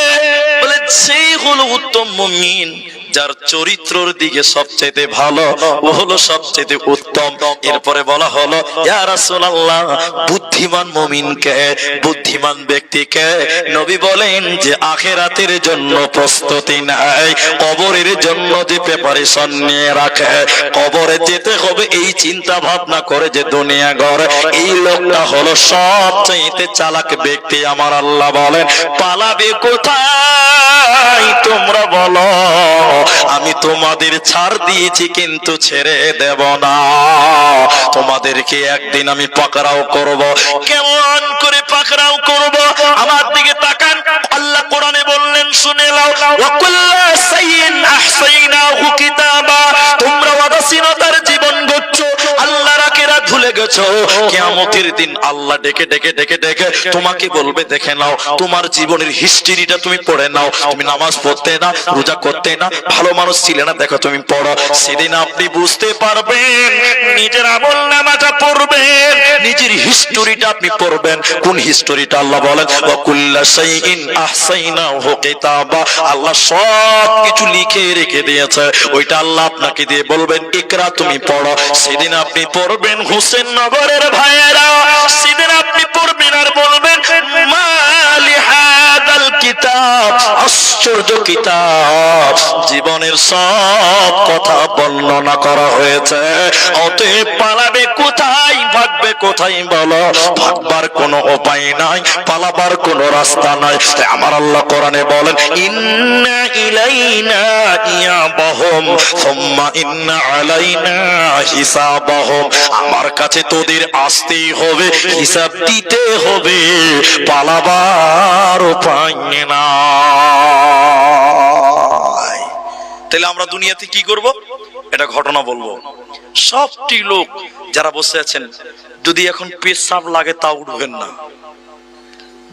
বলে সেই হলো উত্তম মুমিন যার চরিত্রের দিকে সবচেয়ে ভালো, ও হলো সবচেয়ে উত্তম। এরপরে বলা হলো, ইয়া রাসূলুল্লাহ, বুদ্ধিমান মুমিনকে, বুদ্ধিমান ব্যক্তিকে? নবী বলেন যে আখিরাতের জন্য প্রস্তুতি নেয়, কবরের জন্য যে প্রিপারেশন নিয়ে রাখে, কবরে যেতে হবে এই চিন্তা ভাবনা করে যে দুনিয়া গড়ে, এই লোকটা হলো সবচেয়ে চালাক ব্যক্তি। আমার আল্লাহ বলেন, পালাবে কোথায় তোমরা বলো? আমি তোমাদের ছাড় দিয়েছি কিন্তু ছেড়ে দেব না, তোমাদেরকে একদিন আমি পাকড়াও করব। কেমন করে পাকড়াও করব? আমার দিকে তাকান, আল্লাহ কোরআনে বললেন শুনে নাও, ওয়াকুল্লা সাইয়্যিন আহসাইনাহু কিতাবা। তোমরা উদাসীনতার জীবন গড়ছো, আল্লাহর আখিরাত ভুলে গেছো। কিয়ামতের দিন আল্লাহ ডেকে ডেকে ডেকে ডেকে তোমাকে বলবে দেখে নাও তোমার জীবনের হিস্ট্রিটা তুমি পড়ে নাও। তুমি নামাজ পড়তে না, রোজা করতে না, ভালো মানুষ ছিলে না, দেখো তুমি পড়ো। সেদিন আপনি বুঝতে পারবেন, নিজের আমল নামাটা পড়বেন, নিজের হিস্ট্রিটা আপনি পড়বেন। কোন হিস্ট্রিটা? আল্লাহ বলেন ওয়াকুল্লা শাইইন আহসাইনাহু কিতাবা। আল্লাহ সব কিছু লিখে রেখে দিয়েছে, ওইটা আল্লাহ আপনাকে দিয়ে বলবেন ইকরা, তুমি পড়ো। সেদিন আপনি পড়বেন হোসেন নগরের ভাইয়েরা, সেদিন আপনি পড়বেন আর বলবেন মালি হাদাল কিতাব, আশ্চর্য কিতাব, জীবনের সব কথা বর্ণনা করা হয়েছে। অতএব পালাবে কোথায়, ভাগবে কোথায় বলো? ভাগবার কোনো উপায় নাই, পালাবার কোনো রাস্তা নাই। আমার আল্লাহ কোরআনে বলেন ইন্না ইলাইনা ইয়াবাহুম সুম্মা ইন্না আলাইনা হিসাবাহুম। আমার কাছে তোদের আসতেই হবে, হিসাব দিতে হবে, পালাবার উপায় নাই। তাহলে আমরা দুনিয়াতে কি করব? এটা ঘটনা বলবো। সবটি লোক যারা বসে আছেন, যদি এখন পেশাব লাগে তা উঠবেন না।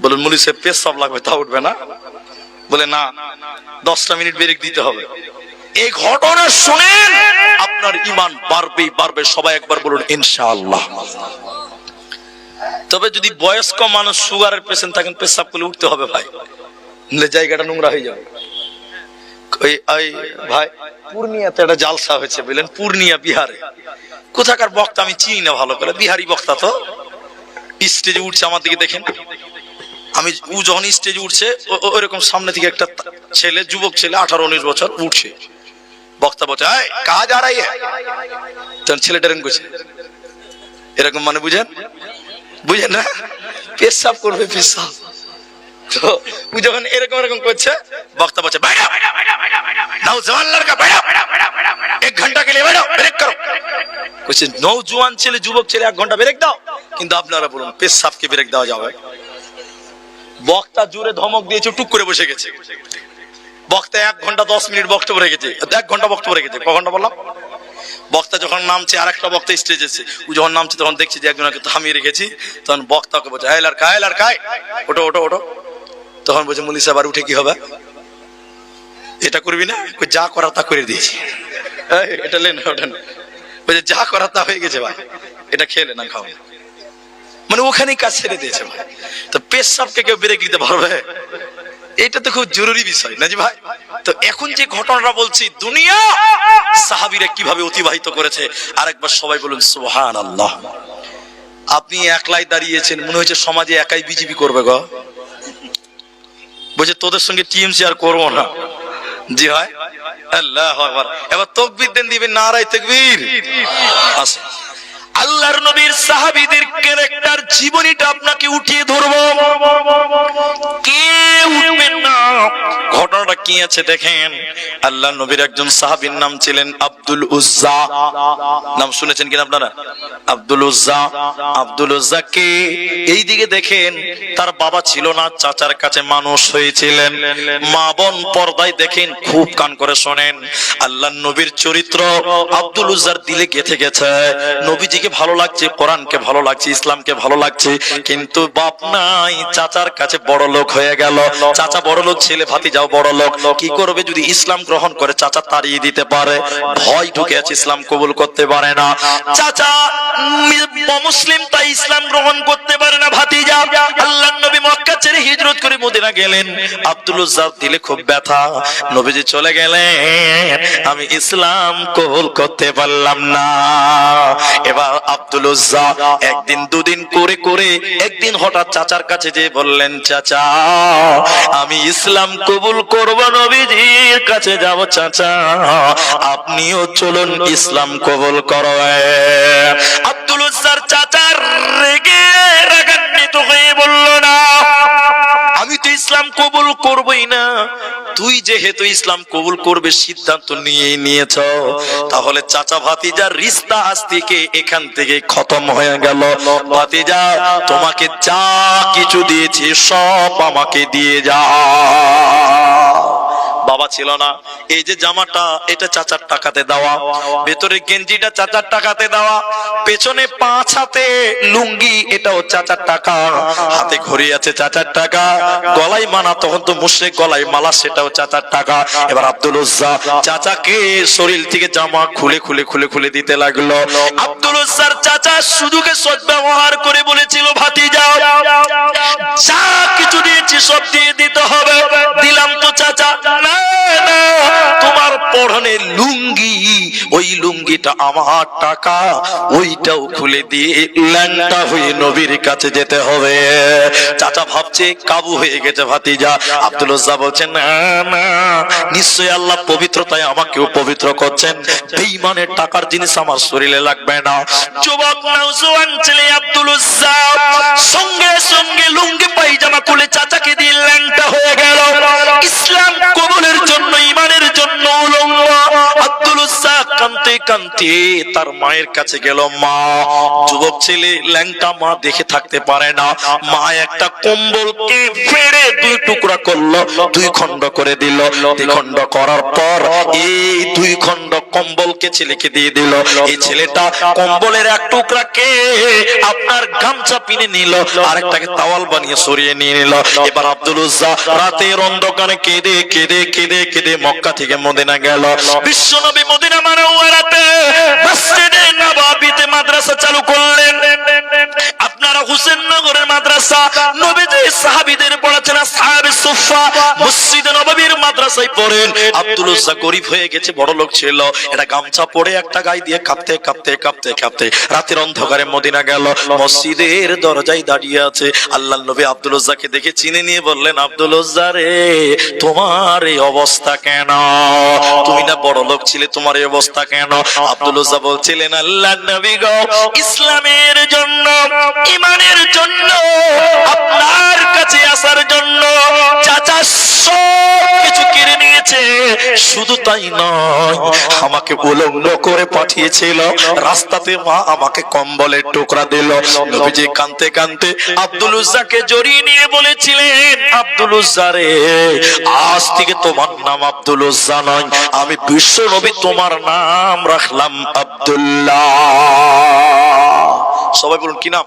বলেন মুলি সাহেব পেশাব লাগবে তা উঠবে না? বলে না, 10টা মিনিট ব্রেক দিতে হবে। এই ঘটনা শুনেন, আপনার ঈমান বাড়বেই বাড়বে। সবাই একবার বলুন ইনশাআল্লাহ। তবে যদি বয়স্ক মানুষ সুগারের পেশেন্ট থাকেন, পেশাব করলে উঠতে হবে ভাই, নাহলে জায়গাটা নোংরা হয়ে যাবে। ওই ভাই পূর্ণিয়াতে একটা জালসা হয়েছে, বললেন পূর্ণিয়া বিহারে। কোথাকার বক্তা আমি চিনি না ভালো করে, বিহারি বক্তা। তো স্টেজে উঠছে, আমার দিকে দেখেন, আমি ও যখন স্টেজে উঠছে ওইরকম সামনে থেকে একটা ছেলে, যুবক ছেলে 18-19 বছর উঠছে। বক্তা বলছে কাজ আর তখন ছেলেটা এরকম করছে, এরকম মানে বুঝেন না, পেশাব করবে পেশাব। তো ও যখন এরকম এরকম করছে, বক্তা বলছে নওজওয়ান লড়কা বেড়া, 1 ঘন্টা के लिए बैठो, ब्रेक करो। कुछ नौजवान ছেলে, যুবক ছেলে 1 ঘন্টা ব্রেক দাও, কিন্তু আপনারা বলুন পেশাবকে ব্রেক দেওয়া যাবে? বক্তা জোরে ধমক দিয়েছে, টুক করে বসে গেছে। বক্তা 1 ঘন্টা 10 মিনিট বক্তব্য রেখেছে, 1 ঘন্টা বক্তব্য রেখেছে। ক ঘন্টা বললাম? বক্তা যখন নামছে, আরেকটা বক্তা স্টেজে এসে, ও যখন নামছে তখন দেখছি যে একজনকে থামিয়ে রেখেছি। তখন বক্তাকে বলছে এই লড়কা ওঠো ওঠো ওঠো। তখন বলছে মুলি সাহেব আর উঠে কি হবে? এটা করবি না? যা করার তা করে দিয়েছি। এটা লেন ওঠেন। বলছে যা করার তা হয়ে গেছে ভাই, এটা খেলে না খাও। মানে ওখানেই কাজ ছেড়ে দিয়েছে ভাই। তো পেশাবকে কেউ ব্রেক দিতে পারবে? এটা তো খুব জরুরি বিষয় না জি ভাই। তো এখন যে ঘটনাটা বলছি, দুনিয়া সাহাবীরা কিভাবে অতিবাহিত করেছে, আরেকবার সবাই বলুন সুবহানাল্লাহ। আপনি একলাই দাঁড়িয়েছেন, মনে হচ্ছে সমাজে একাই বিজেপি করবে গো। বলছে তোদের সঙ্গে টিএমসি আর করবো না। জি হয়, আল্লাহু আকবার। এবার তাকবীর দেন, দিবেন নারায়ে তাকবীর। আসেন আল্লাহর নবীর সাহাবীদের ক্যারেক্টার, জীবনীটা আপনাকে উঠিয়ে ধরবো। কে উঠবেন না? ঘটনাটা কি আছে দেখেন। আল্লাহর নবীর একজন সাহাবীর নাম ছিলেন আব্দুল উজ্জা। নাম শুনেছেন কিনা আপনারা? আব্দুল উজ্জা। আব্দুল উজ্জা কে? এই দিকে দেখেন, তার বাবা ছিল না, চাচার কাছে মানুষ হয়েছিলেন। মা বোন পর্দায় দেখেন, খুব কান করে শোনেন। আল্লাহর নবীর চরিত্র আব্দুল উজ্জার দিলে গেঁথে গেছে। নবীজিকে ভালো লাগছে, কোরআনকে ভালো লাগছে, ইসলামকে ভালো লাগছে, কিন্তু বাপ নাই, চাচার কাছে বড় লোক হয়ে গেল। চাচা বড় লোক, ছেলে ভাতিজাও বড় লোক। কি করবে? যদি ইসলাম গ্রহণ করে চাচা তাড়িয়ে দিতে পারে, ভয় ঢুকে আছে, ইসলাম কবুল করতে পারে না। চাচা মুসলিম, তাই ইসলাম গ্রহণ করতে পারে না ভাতিজা। আল্লাহর নবী মক্কা ছেড়ে হিজরত করে মদিনা গেলেন। আব্দুল উজ্জার দিলে খুব ব্যথা, নবীজি চলে গেলেন, আমি ইসলাম কবুল করতে পারলাম না। এবার আব্দুল উজ্জা একদিন দুদিন করে করে একদিন হঠাৎ চাচার কাছে যে বললেন, চাচা আমি ইসলাম কবুল করব, নবীজির কাছে যাব, চাচা আপনিও চলুন ইসলাম কবুল করো। আব্দুল উজ্জার চাচার রেগে রাগান্বিত হয়ে বলল, না আমি তো ইসলাম কবুল করবই না। তুই যেহেতু ইসলাম কবুল করবে সিদ্ধান্ত নিয়েই নিয়েছ, তাহলে চাচা ভাতিজার রিস্তা আজ থেকে এখান থেকে খতম হয়ে গেল। ভাতিজা তোমাকে যা কিছু দিয়েছি সব আমাকে দিয়ে যা। বাবা ছিল না, এই যে জামাটা এটা চাচার টাকাতে দেওয়া, ভেতরে গেঞ্জিটা চাচার টাকাতে দেওয়া, পেছনে 5 হাতে লুঙ্গি এটাও চাচার টাকা, হাতে ঘড়ি আছে চাচার টাকা, গলায় মালা তখন তো মুশরিক গলায় মালা সেটাও চাচার টাকা। এবার আব্দুল উজ্জা চাচাকে শরীর থেকে জামা খুলে খুলে খুলে খুলে দিতে লাগলো। আব্দুল উজ্জার চাচা সুযোগে সদ্ব্যবহার করে বলেছিল, ভাতিজা যা কিছু দিয়েছি সব দিয়ে দিতে হবে। দিলাম তো চাচা। না না, তোমার পরনে লুঙ্গি, ওই লুঙ্গিটা আমার টাকা, ওইটাও খুলে দিয়ে ল্যাংটা হয়ে নবীর কাছে যেতে হবে। চাচা ভাবছে কাবু হয়ে গেছে ভাতিজা। আব্দুল উজ্জা বলছেন, না না, নিশ্চয়ই আল্লাহ পবিত্রতায় আমাকেও পবিত্র করছেন, বেঈমানের টাকার জিনিস আমার শরীরে লাগবে না। যুবক নওজোয়ান ছেলে আব্দুল উজ্জা সঙ্গে সঙ্গে লুঙ্গি পায়জামা খুলে চাচাকে দিয়ে ল্যাংটা হয়ে গেল। ইসলাম কবুলের জন্য, ইমানের জন্য উলঙ্গ আব্দুল উজ্জা কাঁদতে কাঁদতে তার মায়ের কাছে গেল। মা, যুবক ছেলে ল্যাংটা মা দেখে থাকতে পারে না। মা একটা কম্বলকে ফেড়ে 2 টুকরা করলো, 2 খণ্ড করে দিল। 2 খণ্ড করার পর এই 2 খণ্ড কম্বলকে ছেলেকে দিয়ে দিল। এই ছেলেটা কম্বলের 1 টুকরাকে আপনার গামছা পিনে নিল, আরেকটাকে তাওয়াল বানিয়ে সরিয়ে নিয়ে নিল। এবার আব্দুল উজ্জা রাতের অন্ধকারে কেঁদে কেঁদে কেঁদে কেঁদে মক্কা থেকে মদিনা গেল। বিশ্বনবী মদিনা মুনাওয়ারাতে মসজিদে নববীতে মাদ্রাসা চালু করলেন। আপনারা হুসেননগরের মাদ্রাসা, নবীজি সাহাবীদের পড়াচ্ছেন, আসহাবে সুফফা মসজিদে নববীর মাদ্রাসায় পড়েন। আব্দুল উজ্জা গরীব হয়ে গেছে, বড় লোক ছিল, এটা গামছা পরে একটা গায়ে দিয়ে কাঁপতে কাঁপতে কাঁপতে কাঁপতে রাতের অন্ধকারে মদিনা গেল। মসজিদের দরজায় দাঁড়িয়ে আছে। আল্লাহর নবী আব্দুল উজ্জাকে দেখে চিনে নিয়ে বললেন, আব্দুল উজ্জা রে, তোমার এই অবস্থা কেন? তুমি না বড় লোক ছিলে, তোমার এই অবস্থা কেন? আব্দুল উজ্জা বলছিলেন, আল্লাহর নবী গো, ইসলামের জন্য, ইমানের জন্য, আপনার কাছে আসার জন্য চাচা সব কিছু কেড়ে নিয়েছে। শুধু তাই নয়, আমাকে উলঙ্গ করে পাঠিয়েছিল, রাস্তাতে মা আমাকে কম্বলের টুকরা দিল। নবীজি কাঁদতে কাঁদতে আব্দুল উজ্জাকে জড়িয়ে নিয়ে বলেছিলেন, আব্দুল উজ্জা রে, আজ থেকে তোমার নাম আব্দুল উজ্জা নয়, আমি বিশ্ব নবী তোমার নাম রাখলাম আব্দুল্লাহ। সবাই বলুন কি নাম?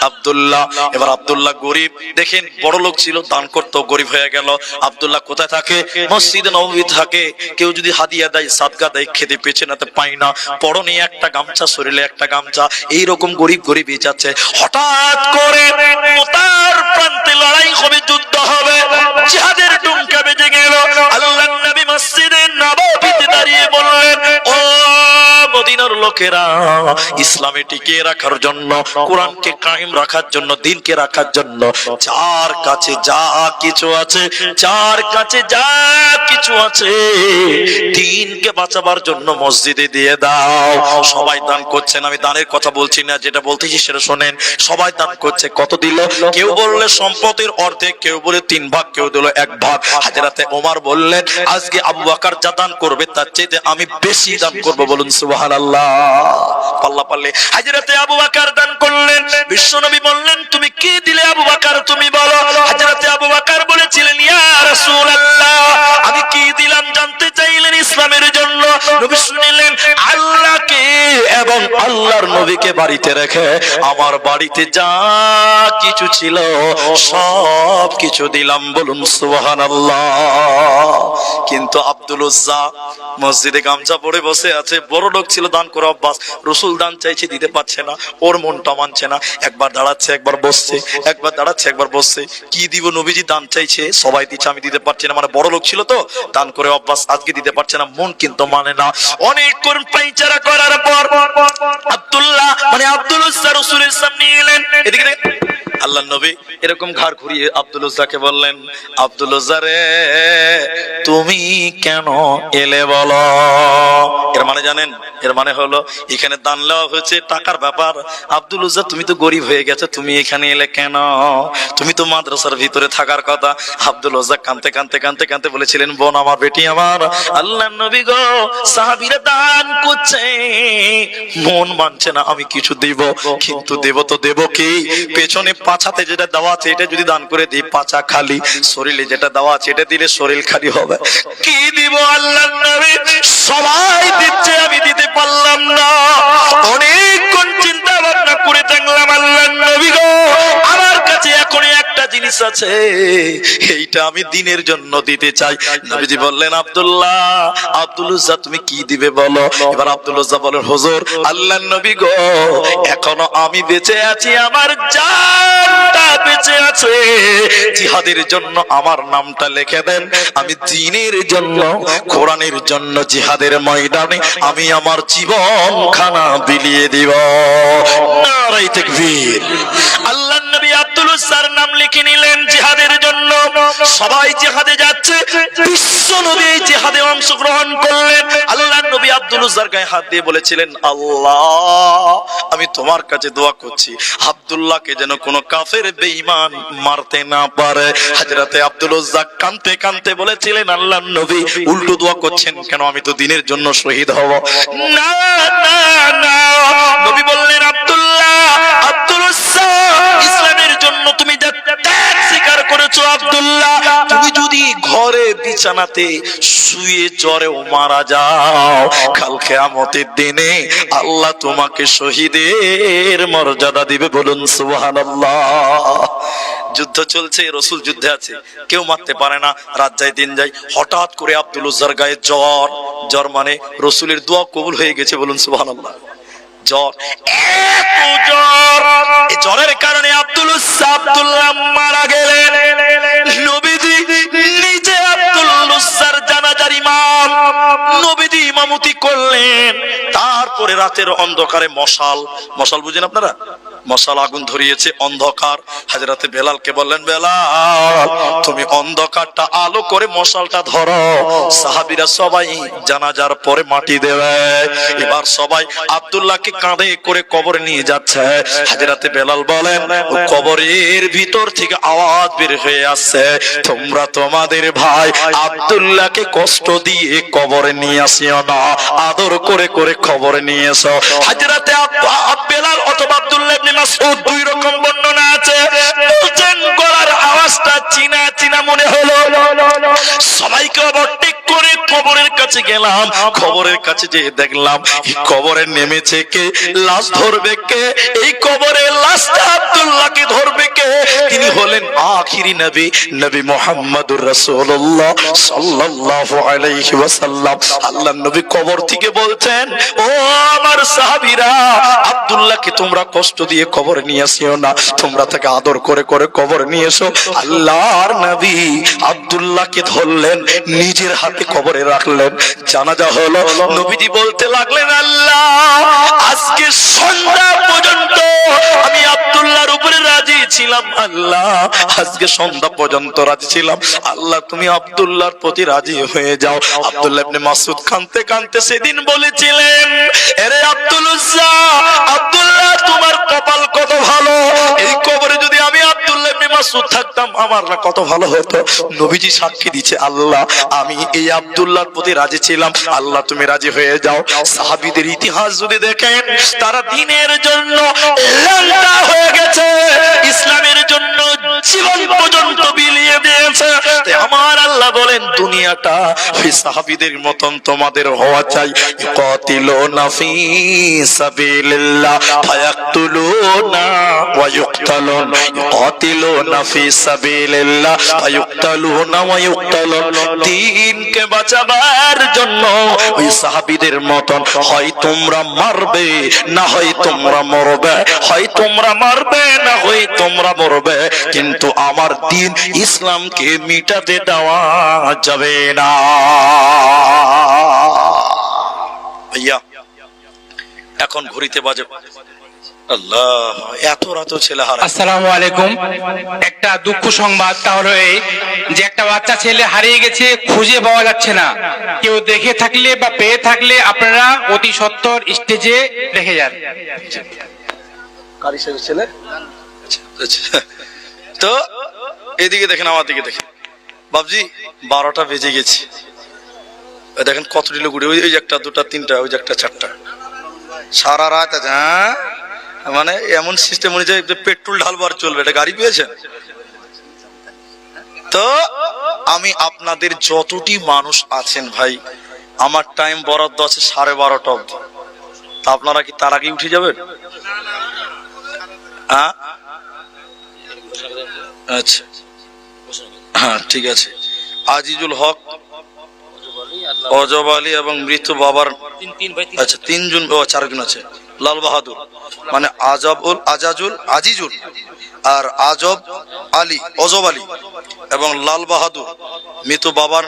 আব্দুল্লাহ। এবার আব্দুল্লাহ গরিব, দেখেন বড় লোক ছিল, দান করতো, গরিব হয়ে গেল। আব্দুল্লাহ কোথায় থাকে? মসজিদে নববী থাকে। কেউ যদি হাদিয়া দেয়, সাদকা দেয়, খেতে পেছে না, পাই না, পরনে একটা গামছা, শরীরে একটা গামছা, এইরকম গরিব গরিবই যাচ্ছে। হঠাৎ করে মুতার প্রান্তে লড়াই হবে, যুদ্ধ হবে, জিহাদের ডুমকা বেজে গেল। আল্লাহর নবী মসজিদে নববীতে দাঁড়িয়ে বললেন, ও মদিনার লোকেরা, ইসলামে টিকিয়ে রাখার জন্য, কোরআনকে কায়েম রাখার জন্য, দ্বীনকে রাখার জন্য যার কাছে যা কিছু আছে, যার কাছে যা কিছু আছে, দ্বীনকে বাঁচাবার জন্য মসজিদে দিয়ে দাও। সবাই দান করছেন, আমি দানের কথা বলছি না, যেটা বলতেছি সেটা শোনেন। সবাই দান করছে। কত দিল? কেউ বললে সম্পদের অর্ধেক, কেউ বলে 3 ভাগ, কেউ দিল 1 ভাগ। হযরতে ওমর বললেন, আজকে আবু বকর যা দান করবে তার চাইতে আমি বেশি দান করব। বলুন সুবহানাল্লাহ। পাল্লা পাল্লে হযরতে আবু বকর দান করলেন। বিশ্বনবী বললেন, তুমি কি দিলে আবু বকর, তুমি বলো। হযরতে আবু বকর বলেছিলেন, ইয়া রাসূলুল্লাহ, আমি কি দিলাম জানতে চাইলেন ইসলামের জন্য। নবী শুনলেন, আল্লাহকে এবং আল্লাহর নবীকে বাড়িতে রেখে আমার বাড়িতে যা কিছু ছিল সব কিছু দিলাম। বলুন সুবহানাল্লাহ। কিন্তু আব্দুল উজ্জা মসজিদে গামছা পরে বসে আছে, বড় লোক ছিল, দান করে অভ্যাস। রাসূল দান চাইছে, দিতে পারছে না, ওর মনটা মানছে না। একবার দাঁড়াচ্ছে, একবার বসছে, একবার দাঁড়াচ্ছে, একবার বসছে। কি দিব? নবীজি দান চাইছে, সবাই দিচ্ছে, আমি দিতে পারছি না। মানে বড় লোক ছিল তো, দান করে অভ্যাস, আজকে দিতে পারছে না, মন কিন্তু মানে না। অনেক কোন পাইচারা করার পর আব্দুল্লাহ মানে আব্দুল উজ্জা রাসূলের সামনে এলেন। এদিকে আল্লাহ নবী এরকম ঘাড় ঘুরিয়ে আব্দুল উজ্জাকে বললেন, আব্দুল উজ্জা রে, তুমি কেন এলে বলো? এর মানে জানেন? এর মানে হলো এখানে দান নেওয়া হয়েছে, টাকার ব্যাপার। আব্দুল উজ্জা, তুমি তো গরিব হয়ে গেছো, তুমি এখানে এলে কেন? তুমি তো মাদ্রাসার ভিতরে থাকার কথা। আব্দুল উজ্জা কাঁদতে কাঁদতে কাঁদতে কাঁদতে বলেছিলেন, বোন আমার, বেটি আমার, আল্লাহ নবী গো, সাহাবীরা দান করছে, মন মানছে না আমি কিছু দেব, কিন্তু দেব তো দেব কি? পেছনে পাছাতে যেটা দেওয়া আছে এটা যদি দান করে দিই পাছা খালি, শরীরে যেটা দেওয়া আছে এটা দিলে শরীর খালি হবে, কি দিব আল্লাহ নবী? সবাই দিচ্ছে, আমি দিতে পারলাম না। অনেকক্ষণ চিন্তা ভাবনা করে দেখলাম, আল্লাহ নবী গো, আমার কাছে এখন একটা জিনিস আছে, এইটা আমি দিনের জন্য দিতে চাই। নবীজি বললেন, আব্দুল্লাহ, আব্দুল উজ্জা তুমি কি দিবে বলো? এবার আব্দুল উজ্জা বলেন, হুজুর, আল্লাহ নবী গো, এখনো আমি বেঁচে আছি, আমার জানটা বেঁচে আছে, জিহাদের জন্য আমার নামটা লিখে দেন, আমি দ্বীনের জন্য, কোরআনের জন্য জিহাদের ময়দানে আমি আমার জীবন খানা বিলিয়ে দিব। নারায়ে তাকবীর। আল্লাহ নবী আব্দুল উজ্জার নাম লিখে নিলেন জিহাদের জন্য। সবাই জিহাদে যাচ্ছে, বিশ্ব নবী জিহাদে অংশগ্রহণ করলেন। আল্লাহ নবী আব্দুল উজ্জার গায়ে হাত দিয়ে বলেছিলেন, আল্লাহ, আমি তোমার কাছে দোয়া করছি, আব্দুল্লাহকে যেন কোনো কাফের বেঈমান মারতে না পারে। হযরতে আব্দুল উজ্জা কাঁদতে কাঁদতে বলেছিলেন, আল্লাহ নবী উল্টো দোয়া করছেন কেন? আমি তো দ্বীনের জন্য শহীদ হব। না না না, নবী বললেন, আব্দুল্লাহ, আব্দুল উজ্জা, ইসলামের জন্য তুমি যা ত্যাগ স্বীকার করেছো আব্দুল্লাহ, তুমি যদি ঘরে বিছানাতে শুয়ে জ্বরেও মারা যাও, কাল কিয়ামতের দিনে আল্লাহ তোমাকে শহীদের মর্যাদা দিবে। বলুন সুবহানাল্লাহ। যুদ্ধ চলছে, রসুল যুদ্ধে আছে, কেউ মারতে পারে না, রাত যায় দিন যায়, হঠাৎ করে আব্দুল উজ্জার গায়ে জ্বর। জ্বর মানে রসুলের দোয়া কবুল হয়ে গেছে। বলুন সুবহানাল্লাহ। জ্বর, এত জ্বর, এই জ্বরের কারণে আব্দুল উজ্জা, আব্দুল্লাহ মারা গেলেন। নবীজি নিজে আব্দুল উজ্জার জানাজার ইমাম, নবীজি ইমামতি করলেন। তারপরে রাতের অন্ধকারে মশাল, মশাল বুঝেন আপনারা? মশাল আগুন ধরিয়েছে, অন্ধকার। হযরতে বেলালকে বললেন, বেলাল, তুমি অন্ধকারটা আলো করে মশালটা ধরো। সাহাবীরা সবাই জানাজার পরে মাটি দেবে। এবার সবাই আব্দুল্লাহকে কাঁধে করে কবরে নিয়ে যাচ্ছে। হযরতে বেলাল বলেন, কবরের ভিতর থেকে আওয়াজ বের হয়ে আসছে, তোমরা তোমাদের ভাই আব্দুল্লাহকে কষ্ট দিয়ে কবরে নিয়ে আসিও না, আদর করে করে কবরে নিয়ে এসো। হযরতে বেলাল অথবা আব্দুল্লাহ ইবনে মাসউদ, দুই রকম বর্ণনা আছে। বলছেন গলার আওয়াজটা চিনা চিনা মনে হলো। সবাইকে ওভারটেক করে কবরের কাছে গেলাম। কবরের কাছে যেয়ে দেখলাম, এই কবরে নেমেছে কে? লাশ ধরবে কে? এই কবরের লাশটা আব্দুল্লাহকে ধরবে কে? তিনি হলেন আখিরি নবী, নবী মুহাম্মদুর রাসূলুল্লাহ সাল্লাল্লাহু আলাইহি ওয়াসাল্লাম। আল্লাহর নবী কবর থেকে বলছেন, ও আমার সাহাবীরা, আব্দুল্লাহকে তোমরা কষ্ট দিয়ে কবরে নিয়ে আসিও না, তোমরা তাকে আদর করে করে কবরে নিয়ে এসো। আল্লাহর নবী আব্দুল্লাহকে ধরলেন, নিজের হাতে কবরে রাখলেন। জানাজা হলো, নবীজি বলতে লাগলেন, আল্লাহ, আজকে সন্ধ্যা পর্যন্ত আমি আব্দুল্লাহর উপরে রাজি ছিলাম, আল্লাহ, আজকে সন্ধ্যা পর্যন্ত রাজি ছিলাম, আল্লাহ তুমি আব্দুল্লাহর প্রতি রাজি হয়ে যাও। আব্দুল্লাহ ইবনে মাসউদ কাঁদতে কাঁদতে সেদিন বলেছিলেন, আরে আব্দুল উজ্জা, আব্দুল্লাহ তোমার কপাল কত ভালো, এই কবরে যদি আমি আব্দুল্লাহ ইবনে মাসউদ থাকতাম আমার না কত ভালো হতো। নবীজি সাক্ষী দিচ্ছে, আল্লাহ, আমি এই আব্দুল্লাহর প্রতি রাজি ছিলাম, আল্লাহ তুমি রাজি হয়ে যাও। সাহাবীদের ইতিহাস যদি দেখেন, তারা দ্বীনের জন্য লড়া হয়ে গেছে, ইসলামের জন্য জীবন পর্যন্ত বিলিয়ে দিয়েছে। আমার আল্লাহ বলেন, দুনিয়াটা ওই সাহাবীদের মতন তোমাদের হওয়া চাই। ইকাতিলুনা ফি সাবিলিল্লাহ ফায়াকতুলুনা ওয়া ইউকতালুন, ইকাতিলুনা ফি সাবিলিল্লাহ ফায়ুকতালুনা ওয়া ইউকতালুন। দ্বীনকে বাঁচাবার জন্য ওই সাহাবীদের মতন হয় তোমরা মারবে, না হয় তোমরা মরবে, হয় তোমরা মারবে, না হয় তোমরা মরবে, কিন্তু আমার দ্বীন ইসলামকে মিটাতে দেওয়া যাবে না। ভাইয়া, এখন ঘড়িতে বাজে আল্লাহ, এত রাত ছেলে হারায়। আসসালামু আলাইকুম। একটা দুঃখ সংবাদ, তা হলো এই যে একটা বাচ্চা ছেলে হারিয়ে গেছে, খুঁজে পাওয়া যাচ্ছে না। কেউ দেখে থাকলে বা পেয়ে থাকলে আপনারা অতি সত্বর স্টেজে রেখে যান। কারি সাহেবের ছেলে। আচ্ছা, তো এদিকে দেখেন, আমার দিকে দেখেন বাবজি, 12টা বেজে গেছে। দেখেন কতটি লোক উঠে, ওই যে একটা, দুটা, তিনটা, ওই যে একটা, চারটা, সারা রাত আছে। হ্যাঁ, মানে এমন সিস্টেম অনুযায়ী যে পেট্রোল ঢালবো আর চলবে, এটা গাড়ি পেয়েছেন? তো আমি আপনাদের যতটি মানুষ আছেন ভাই, আমার টাইম বরাদ্দ আছে 12:30 অব্দি। তা আপনারা কি তার আগে উঠে যাবেন? হ্যাঁ, আচ্ছা, হ্যাঁ, ঠিক আছে। আজিজুল হক, অজব আলী এবং মৃত বাবার, আচ্ছা 3 জন, 4 জন আছে। লাল বাহাদুর মানে আজিজুল আর আজব আলী, অজব আলী এবং লাল বাহাদুর মৃত বাবার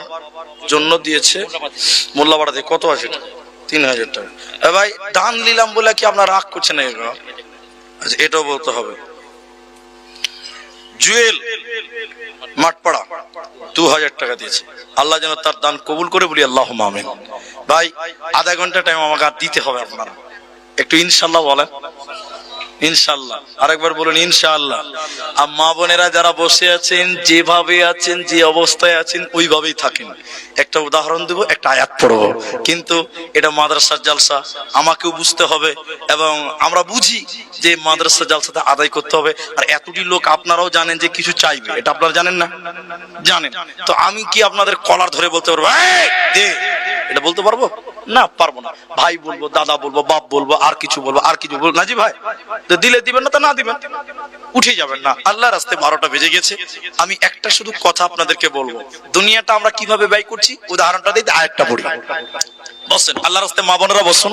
জন্য দিয়েছে মোল্লাপাড়াতে। কত আছে? 3000 টাকা। ভাই দান নিলাম বলে কি আপনার রাগ করছেন? আচ্ছা, এটাও বলতে হবে। জুয়েল মাঠপাড়া 2000 টাকা দিয়েছে। আল্লাহ যেন তার দান কবুল করে, বলি আল্লাহ আমিন। ভাই আধা ঘন্টা টাইম আমাকে আর দিতে হবে, আপনারা একটু ইনশাল্লাহ বলেন। ইনশাল্লাহ, আরেকবার বলুন ইনশাআল্লাহ। আর মা বোনেরা যারা বসে আছেন, যেভাবে আছেন, যে অবস্থায় আছেন, ওইভাবেই থাকেন। একটা উদাহরণ দেব, একটা আয়াত পড়ব, কিন্তু এটা মাদ্রাসার জালসা, আমাকেও বুঝতে হবে এবং আমরা বুঝি যে মাদ্রাসার জালসাতে আদায় করতে হবে। আর এতটি লোক আপনারাও জানেন যে কিছু চাইবে, এটা আপনারা জানেন না? জানেন। তো আমি কি আপনাদের কলার ধরে বলতে পারবো এই দে, এটা বলতে পারবো না? পারবো না। ভাই বলবো, দাদা বলবো, বাপ বলবো, আর কিছু বলবো, আর কিছু বলবো না। জি ভাই, তো দিলে দিবেন না, তো না দিবেন, উঠে যাবেন না। আল্লাহর রাস্তায় 12টা বেজে গেছে। আমি একটা শুধু কথা আপনাদেরকে বলবো, দুনিয়াটা আমরা কিভাবে ব্যয় করছি উদাহরণটা দিই, আরেকটা পড়ি। বসেন, আল্লাহর রাস্তায় মা বোনেরা বসুন।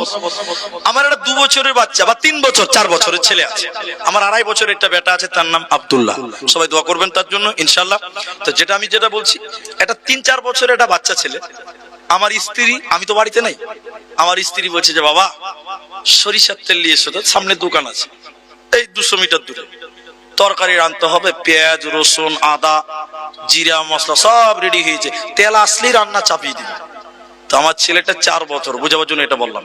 আমার একটা 2 বছরের বাচ্চা বা 3 বছর 4 বছরের ছেলে আছে। আমার 2.5 বছরের একটা বেটা আছে, তার নাম আব্দুল্লাহ। সবাই দোয়া করবেন তার জন্য ইনশাআল্লাহ। তো যেটা বলছি, একটা 3-4 বছরের একটা বাচ্চা ছেলে। আমার স্ত্রী, আমি তো বাড়িতে নাই, আমার স্ত্রী বলছে যে বাবা সরিষার তেল নিয়ে এসো তো, সামনে দোকান আছে এই 200 মিটার দূরে, তরকারি রান্নতে হবে, পেঁয়াজ, রসুন, আদা, জিরা, মশলা সব রেডি হয়েছে, তেল আসলেই রান্না চাপিয়ে দিবে। তো আমার ছেলেটা 4 বছর, বোঝাবার জন্য এটা বললাম।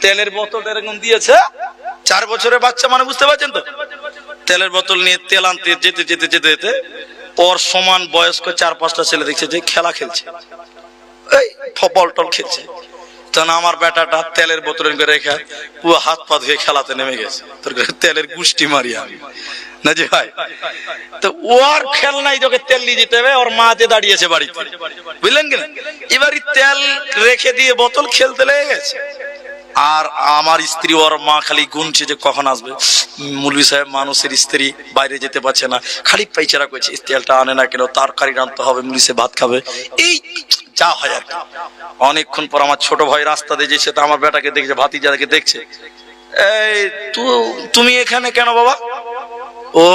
তেলের বোতলটা এরকম দিয়েছে, 4 বছরের বাচ্চা মানে বুঝতে পারছেন তো। তেলের বোতল নিয়ে তেল আনতে যেতে যেতে যেতে যেতে ওর সমান বয়স্ক 4-5টা ছেলে দেখছে যে খেলা খেলছে, এই ফবল টল খেলছে। তখন আমার বেটাটা তেলের বোতল রেখে পুরো হাত পা ধুয়ে খেলাতে নেমে গেছে, তোর তেলের গুষ্টি মারিয়া না যে ভাই। তো ওর খেলনাই তোকে তেল নিয়ে যেতে হবে, ওর মা যে দাঁড়িয়েছে বাড়িতে, বুঝলেন কিনা। এবারই তেল রেখে দিয়ে বোতল খেলতে লেগে গেছে। আর আমার স্ত্রী, ওর মা খালি গুনছে যে কখন আসবে। মুলবি সাহেব মানুষের স্ত্রী বাইরে যেতে পারছে না, খালি পাইচারা করছে, তেলটা আনে না কেন, তরকারি রান্নতে হবে, মুলবি সাহেব ভাত খাবে, এই যা হয় আর কি। অনেকক্ষণ পর আমার ছোট ভাই রাস্তা দিয়ে যেছে, তো আমার বেটাকে দেখছে, ভাতিজাকে দেখছে, এই তুমি এখানে কেন বাবা? ও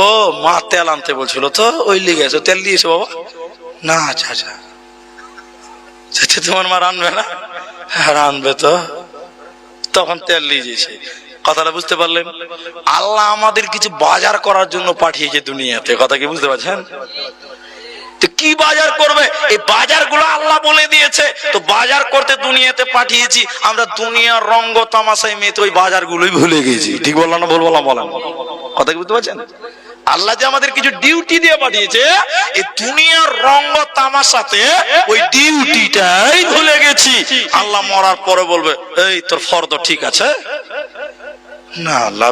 মা তেল আনতে বলছিল, তো ওই লিগে এসো, তেল দিয়েছো বাবা? না, আচ্ছা আচ্ছা, তোমার মা রানবে না? হ্যাঁ রানবে তো। তখন তেল নিয়ে যেছে। কথাটা বুঝতে পারলেন? আল্লাহ আমাদের কিছু বাজার করার জন্য পাঠিয়েছে দুনিয়াতে, কথা কি বুঝতে পারছেন? তো কি বাজার করবে, এই বাজার গুলো আল্লাহ বলে দিয়েছে। তো বাজার করতে দুনিয়াতে পাঠিয়েছি, আমরা দুনিয়ার রঙ্গ তামাশায় মেতে ওই বাজার গুলোই ভুলে গেছি। ঠিক বললাম না ভুল বললাম? বলেন, কথা কি বুঝতে পারছেন? আল্লাহ যে আমাদের কিছু ডিউটি দিয়ে পাঠিয়েছে, এই দুনিয়ার রঙ্গ তামাশাতে ওই ডিউটিটাই ভুলে গেছি। আল্লাহ মরার পরে বলবে, এই তোর ফরজ ঠিক আছে না? আল্লাহ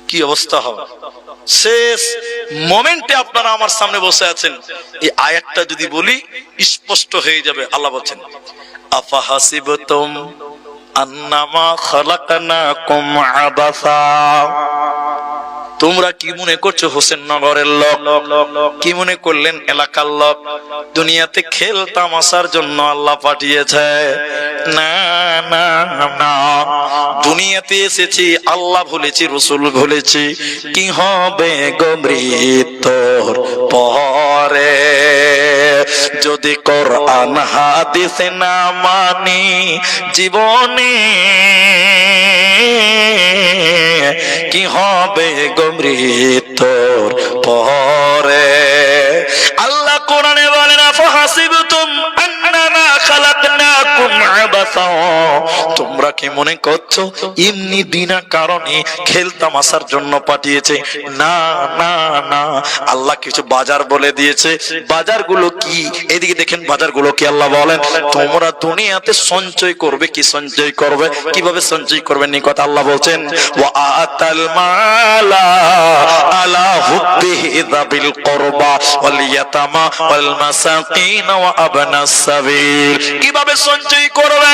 কি অবস্থা হবে? শেষ মোমেন্টে আপনারা আমার সামনে বসে আছেন, এই আয়াতটা যদি বলি স্পষ্ট হয়ে যাবে। আল্লাহ বলছেন, আফাহাসিবতুম আন্নামা খালাকনাকুম আবাসা, তোমরা কি মনে করছো হোসেন নগরের লোক, কি মনে করলেন এলাকার লোক, দুনিয়াতে খেল তামাশার জন্য আল্লাহ পাঠিয়েছে? না না না, দুনিয়াতে এসেছি আল্লাহ বলেছি, রসুল বলেছি, কি হবে গো মৃত্যুর পরে যদি কোরআন হাদিস না মানি জীবনে, কি হবে গো মৃত্যুর পরে। আল্লাহ কোরআনে বলেন আফাহাসিবতুম আন্নামা খালাকনাকুম আবাসা, তোমরা কি মনে করছো এমনি বিনা কারণে খেলতামাশার জন্য পাঠিয়েছে? না না না, আল্লাহ কিছু বাজার বলে দিয়েছে। বাজারগুলো কি? এদিকে দেখেন বাজারগুলো কি আল্লাহ বলেন, তোমরা দুনিয়াতে সঞ্চয় করবে। কি সঞ্চয় করবে? কিভাবে সঞ্চয় করবেন এই কথা আল্লাহ বলছেন, ওয়া আতাল মালা আলা হুব্বিহি যাবিল কুরবা ওয়াল ইয়াতামা ওয়াল মাসাকিন ওয়া আবনাস সাবিল। কিভাবে সঞ্চয় করবে?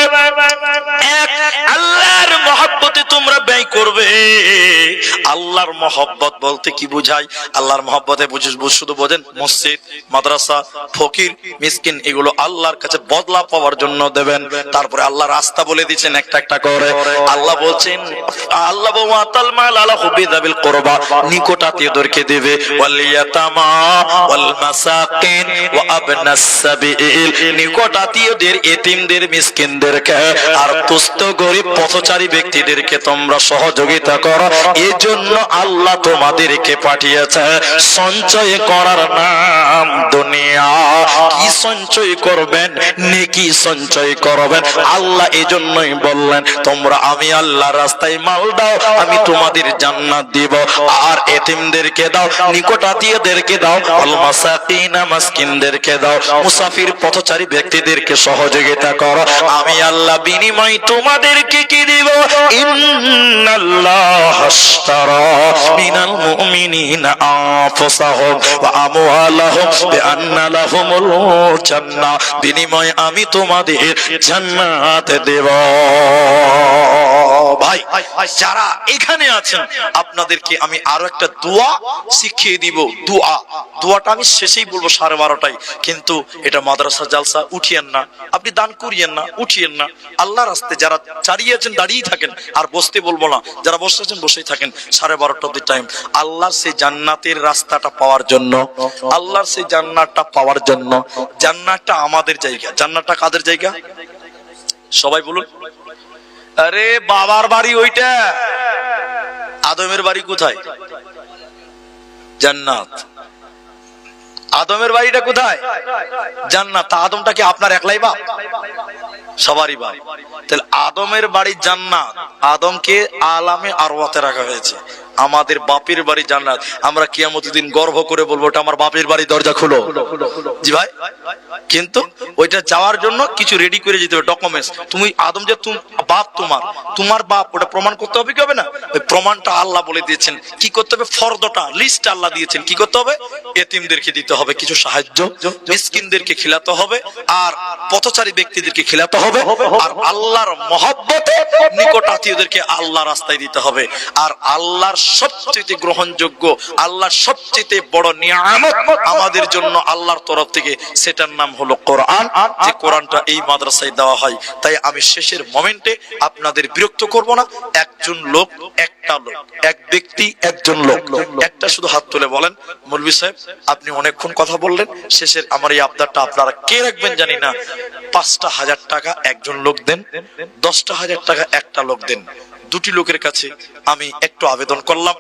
এক, আল্লাহর মহব্বতে তোমরা ব্যয় করবে। আল্লাহর মহব্বত বলতে কি বুঝায়? আল্লাহর মহব্বতে শুধু বোঝেন মসজিদ, মাদ্রাসা, ফকির, মিসকিন, এগুলো আল্লাহর কাছে বদলা পাওয়ার জন্য দেবেন। তারপরে আল্লাহ রাস্তা বলে দিচ্ছেন একটা একটা করে। আল্লাহ বলছেন, আল্লাহ ওয়াতাল মাল আলা হুব্বি যাবিল কুরবা, নিকট আত্মীয়দেরকে দেবে, ওয়াল ইয়াতামা ওয়াল মাসাকিন ওয়া আবনাস সাবিল, নিকট আত্মীয়দের, এতিমদের, মিসকিনদেরকে আর দুস্থ গরিব পথচারী ব্যক্তিদেরকে তোমরা সহযোগিতা করো। এজন্য আল্লাহ তোমাদেরকে পাঠিয়েছে। সঞ্চয় করার নাম দুনিয়া। কি সঞ্চয় করবেন? নেকি সঞ্চয় করবেন। আল্লাহ এজন্যই বললেন, তোমরা আমি আল্লাহর রাস্তায় মাল দাও, আমি তোমাদের জান্নাত দিব। আর এতিমদেরকে দাও, নিকট আত্মীয়দেরকে দাও, আল মাসাকিনা, মিসকিনদেরকে দাও, মুসাফির পথচারী ব্যক্তিদেরকে সহযোগিতা করো। আমি আল্লাহ বিনিময় তোমাদেরকে কি দিব? ইন্নাল্লাহ আশতারা মিনাল মুমিনিনা আনফুসাহুম ওয়া আমওয়ালাহুম বিআন্না লাহুমুল জান্নাহ, বিনিময় আমি তোমাদের জান্নাত দেব। ভাই যারা এখানে আছেন, আপনাদেরকে আমি আরো একটা দোয়া শিখিয়ে দিব। দোয়াটা আমি শেষেই বলবো 12:30টায়, কিন্তু এটা মাদ্রাসা জালসা, উঠিয়েন না, আপনি দান করিয়েন না, উঠিয়েন না। আল্লাহর রাস্তায় যারা দাঁড়িয়ে আছেন দাঁড়িয়ে থাকেন, আর বসতে বলবো না, যারা বসে আছেন বসেই থাকেন। 12:30 অব্দি টাইম। আল্লাহর সেই জান্নাতের রাস্তাটা পাওয়ার জন্য, আল্লাহর সেই জান্নাতটা পাওয়ার জন্য। জান্নাতটা আমাদের জায়গা। জান্নাতটা কাদের জায়গা? সবাই বলুন। আরে বাবার বাড়ি ওইটা, আদমের বাড়ি কোথায়? জান্নাত। আদমের বাড়িটা কোথায়? জান্নাত। আদমটা কি আপনার একলাই বাপ? সবারই বাপ। তাহলে আদমের বাড়ি জান্নাত, আদমকে আলামে আরওয়াতে রাখা হয়েছে। আমাদের বাপের বাড়ি জান্নাত। আমরা কিয়ামতের দিন গর্ব করে বলবো, ওটা আমার বাপের বাড়ি, দরজা খুলো। জি ভাই, কিন্তু ওইটা যাওয়ার জন্য কিছু রেডি করে যেতে হবে, ডকুমেন্টস। তুমি আদম যে বাপ, তোমার বাপ, ওটা প্রমাণ করতে হবে কি হবে না? ওই প্রমাণটা আল্লাহ বলে দিয়েছেন। কি করতে হবে? ফরদটা, লিস্ট আল্লাহ দিয়েছেন। কি করতে হবে? এতিমদেরকে দিতে হবে কিছু সাহায্য, মিসকিনদেরকে খিলাতে হবে, আর পথচারী ব্যক্তিদেরকে খিলাতে হবে, আর আল্লাহর মহব্বতে নিকট আত্মীয়দেরকে আল্লাহ রাস্তায় দিতে হবে। আর আল্লাহর সবচেয়ে গ্রহণযোগ্য, আল্লাহর সবচেয়ে বড় নিয়ামত আমাদের জন্য আল্লাহর তরফ থেকে, সেটার নাম হলো কোরআন। যে কোরআনটা এই মাদ্রাসায় দেওয়া হয়। তাই আমি শেষের মোমেন্টে আপনাদের বিরক্ত করব না। একজন লোক, একটা লোক, এক ব্যক্তি, একজন লোক, একটা শুধু হাত তুলে বলেন, মৌলভী সাহেব আপনি অনেকক্ষণ কথা বললেন, শেষের আমার এই আবদারটা আপনারা কে রাখবেন জানি না, 5,000 টাকা একজন লোক দেন, 10,000 টাকা একটা লোক দেন। দুটি লোকের কাছে আমি একটু আবেদন করলাম।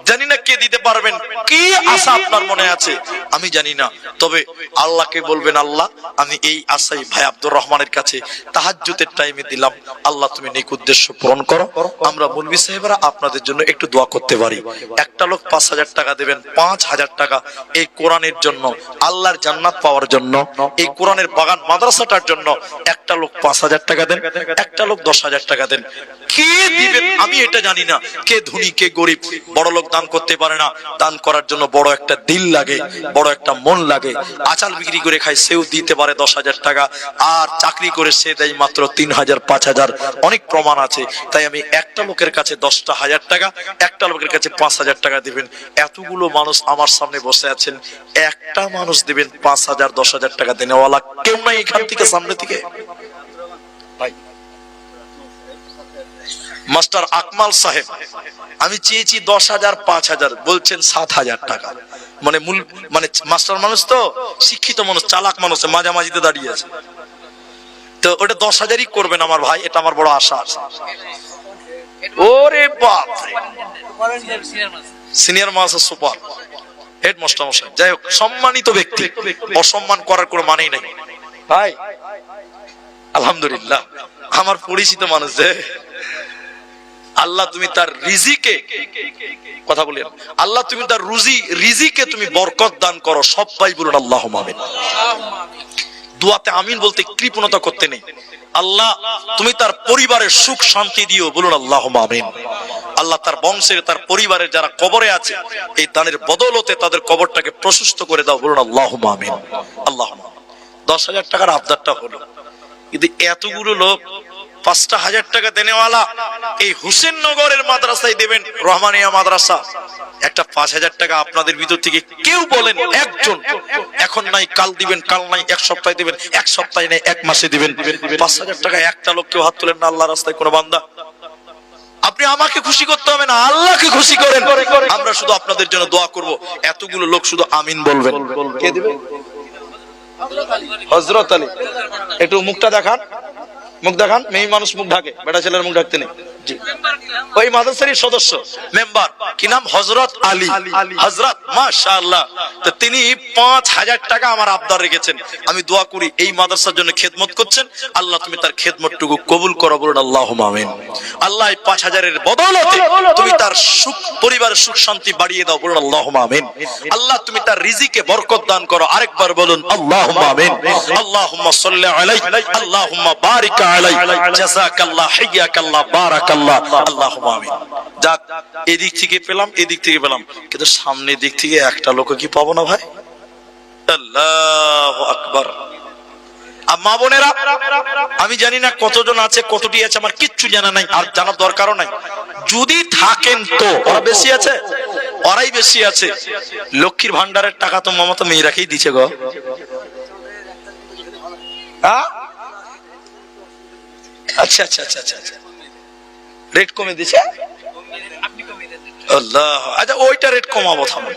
জানি না কে দিতে পারবেন, কি আশা আপনার মনে আছে আমি জানি না, তবে আল্লাহকে বলবেন, আল্লাহ আমি এই আশাই ভাই আব্দুর রহমানের কাছে তাহাজ্জুদের টাইমে দিলাম, আল্লাহ তুমি নেক উদ্দেশ্য পূরণ করো। আমরা মৌলভী সাহেবরা আপনাদের জন্য একটু দোয়া করতে পারি। একটা লোক 5,000 টাকা দেবেন, 5,000 টাকা এই কোরআনের জন্য, আল্লাহর জান্নাত পাওয়ার জন্য, এই কোরআনের বাগান মাদ্রাসাটার জন্য। একটা লোক 5,000 টাকা দেন, একটা লোক 10,000 টাকা দেন। কে দিবেন আমি এটা জানি না, কে ধনী কে গরিব। বড় লোক দান করতে পারে না, দান করার জন্য বড় একটা দিল লাগে, বড় একটা মন লাগে। আচার বিক্রি করে খায়, সেও দিতে পারে 10,000 টাকা, আর চাকরি করে সে দেয় মাত্র 3,000 5,000, অনেক প্রমাণ আছে। তাই আমি একটা লোকের কাছে 10,000 টাকা, একটা লোকের কাছে 5,000 টাকা দিবেন। এতগুলো মানুষ আমার সামনে বসে আছেন, একটা মানুষ দিবেন 5,000 10,000 টাকা দেনেওয়ালা কেউ নাই এখান থেকে, সামনে থেকে? ভাই মাস্টার আকমাল সাহেব, আমি চেয়েছি 10,000 5,000, বলছেন 7,000 টাকা। মানে মাস্টার মানুষ তো, শিক্ষিত মানুষ, চালাক মানুষ, মাঝামাঝিতে দাঁড়িয়ে আছে। তো ওটা 10,000ই করবেন আমার ভাই, এটা আমার বড় আশা আছে। ওরে বাপ, senior master super head master মশাই, যাই হোক সম্মানিত ব্যক্তি, অসম্মান করার কোনো মানেই নাই ভাই। আলহামদুলিল্লাহ আমার পরিচিত মানুষ যে আল্লাহ তুমি তার রিজিকে, কথা বলেন, আল্লাহ তুমি তার রিজিকে তুমি বরকত দান করো। সবাই বলুন আল্লাহুম্মা আমিন। দোয়াতে আমিন বলতে কৃপণতা করতে নেই। আল্লাহ তুমি তার পরিবারের সুখ শান্তি দিও, বলুন আল্লাহুম্মা আমিন। আল্লাহ তার বংশের, তার পরিবারের যারা কবরে আছে এই দানের বদৌলতে তাদের কবরটাকে প্রশস্ত করে দাও, বলুন আল্লাহুম্মা আমিন। আল্লাহুম্মা। 10,000 টাকার আবদারটা হলো, কিন্তু এতগুলো লোক 5,000 টাকা দেনেওয়ালা এই হুসেননগরের মাদ্রাসায় দেবেন, রহমানিয়া মাদ্রাসা, একটা 5,000 টাকা আপনাদের ভিতর থেকে কেউ বলেন একজন, এখন নাই কাল দিবেন, কাল নাই এক সপ্তাহে দিবেন, এক সপ্তাহে নাই এক মাসে দিবেন, 5,000 টাকা একটা লোক কেউ হাত তোলেন না আল্লাহ রাস্তায় কোনো বান্দা? আপনি আমাকে খুশি করতে হবে না, আল্লাহকে খুশি করেন, আমরা শুধু আপনাদের জন্য দোয়া করব। এতগুলো লোক শুধু আমিন বলবেন। কে দিবে? হযরত আলী। একটু মুখটা দেখান, মুখ দেখান। মেয়ে মানুষ মুখ ঢাকে, বেটা ছেলের মুখ ঢাকতে নেই। জি, ওই মাদ্রাসার সদস্য মেম্বার, কি নাম? হযরত আলী। হযরত, মাশাআল্লাহ। তো তিনি 5,000 টাকা আমার আবদার রেখেছেন। আমি দোয়া করি এই মাদ্রাসার জন্য খেদমত করছেন, আল্লাহ তুমি তার খেদমতটুকু কবুল করো, বলুন আল্লাহুম্মা আমিন। আল্লাহ এই 5,000 এর বদৌলতে তুমি তার সুখ, পরিবারের সুখ শান্তি বাড়িয়ে দাও, বলুন আল্লাহুম্মা আমিন। আল্লাহ তুমি তার রিজিকে বরকত দান করো, আরেকবার বলুন আল্লাহুম্মা আমিন। আল্লাহুম্মা সাল্লি আলাইহি, আল্লাহুম্মা বারিক আলাইহি, জাযাকাল্লাহ, হাইয়াকাল্লাহ, বারাকাল্লাহ, আল্লাহুম্মা আমিন। যাক, এদিক থেকে পেলাম, এদিক থেকে পেলাম, কিন্তু সামনের দিক থেকে একটা লোক কি পাবো না ভাই? আল্লাহু আকবার। মা বোনেরা, আমি জানি না কতজন আছে, কতটি আছে, আমার কিচ্ছু জানা নাই, আর জানার দরকারও নাই। যদি থাকেন তো ওরা বেশি আছে, ওরাই বেশি আছে। লক্ষ্মীর ভান্ডারের টাকা তো মমতা মেয়েরাকেই দিচ্ছে গো। আচ্ছা আচ্ছা আচ্ছা আচ্ছা, রেট কমে দিছে। আল্লাহ, আচ্ছা ওইটা রেট কমাবো থামো।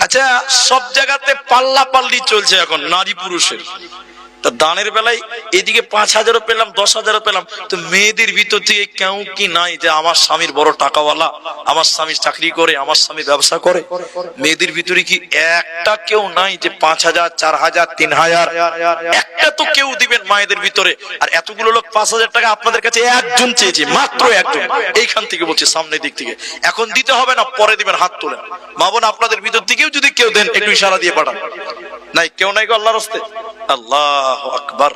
আচ্ছা, সব জায়গাতে পাল্লা পাল্লি চলছে এখন নারী পুরুষের। তা দানের বেলায় এদিকে 5,000 পেলাম, 10,000 পেলাম, তো মেয়েদের ভিতর থেকে কেউ কি নাই যে আমার স্বামীর বড় টাকাওয়ালা, আমার স্বামী চাকরি করে, আমার স্বামী ব্যবসা করে? মেয়েদের ভিতরে কি একটা কেউ নাই যে 5,000, 4,000, 3,000 একটা তো কেউ দিবেন মায়েদের ভিতরে? আর এতগুলো লোক 5,000 টাকা আপনাদের কাছে একজন চেয়েছে, মাত্র একজন। এইখান থেকে বলছি, সামনের দিক থেকে। এখন দিতে হবে না, পরে দিবেন, হাত তোলেন। মা বোন, আপনাদের ভিতর থেকেও যদি কেউ দেন একটু ইশারা দিয়ে পাঠান। নাই, কেউ নাই গো আল্লাহর রাস্তায়। আল্লাহু আকবার।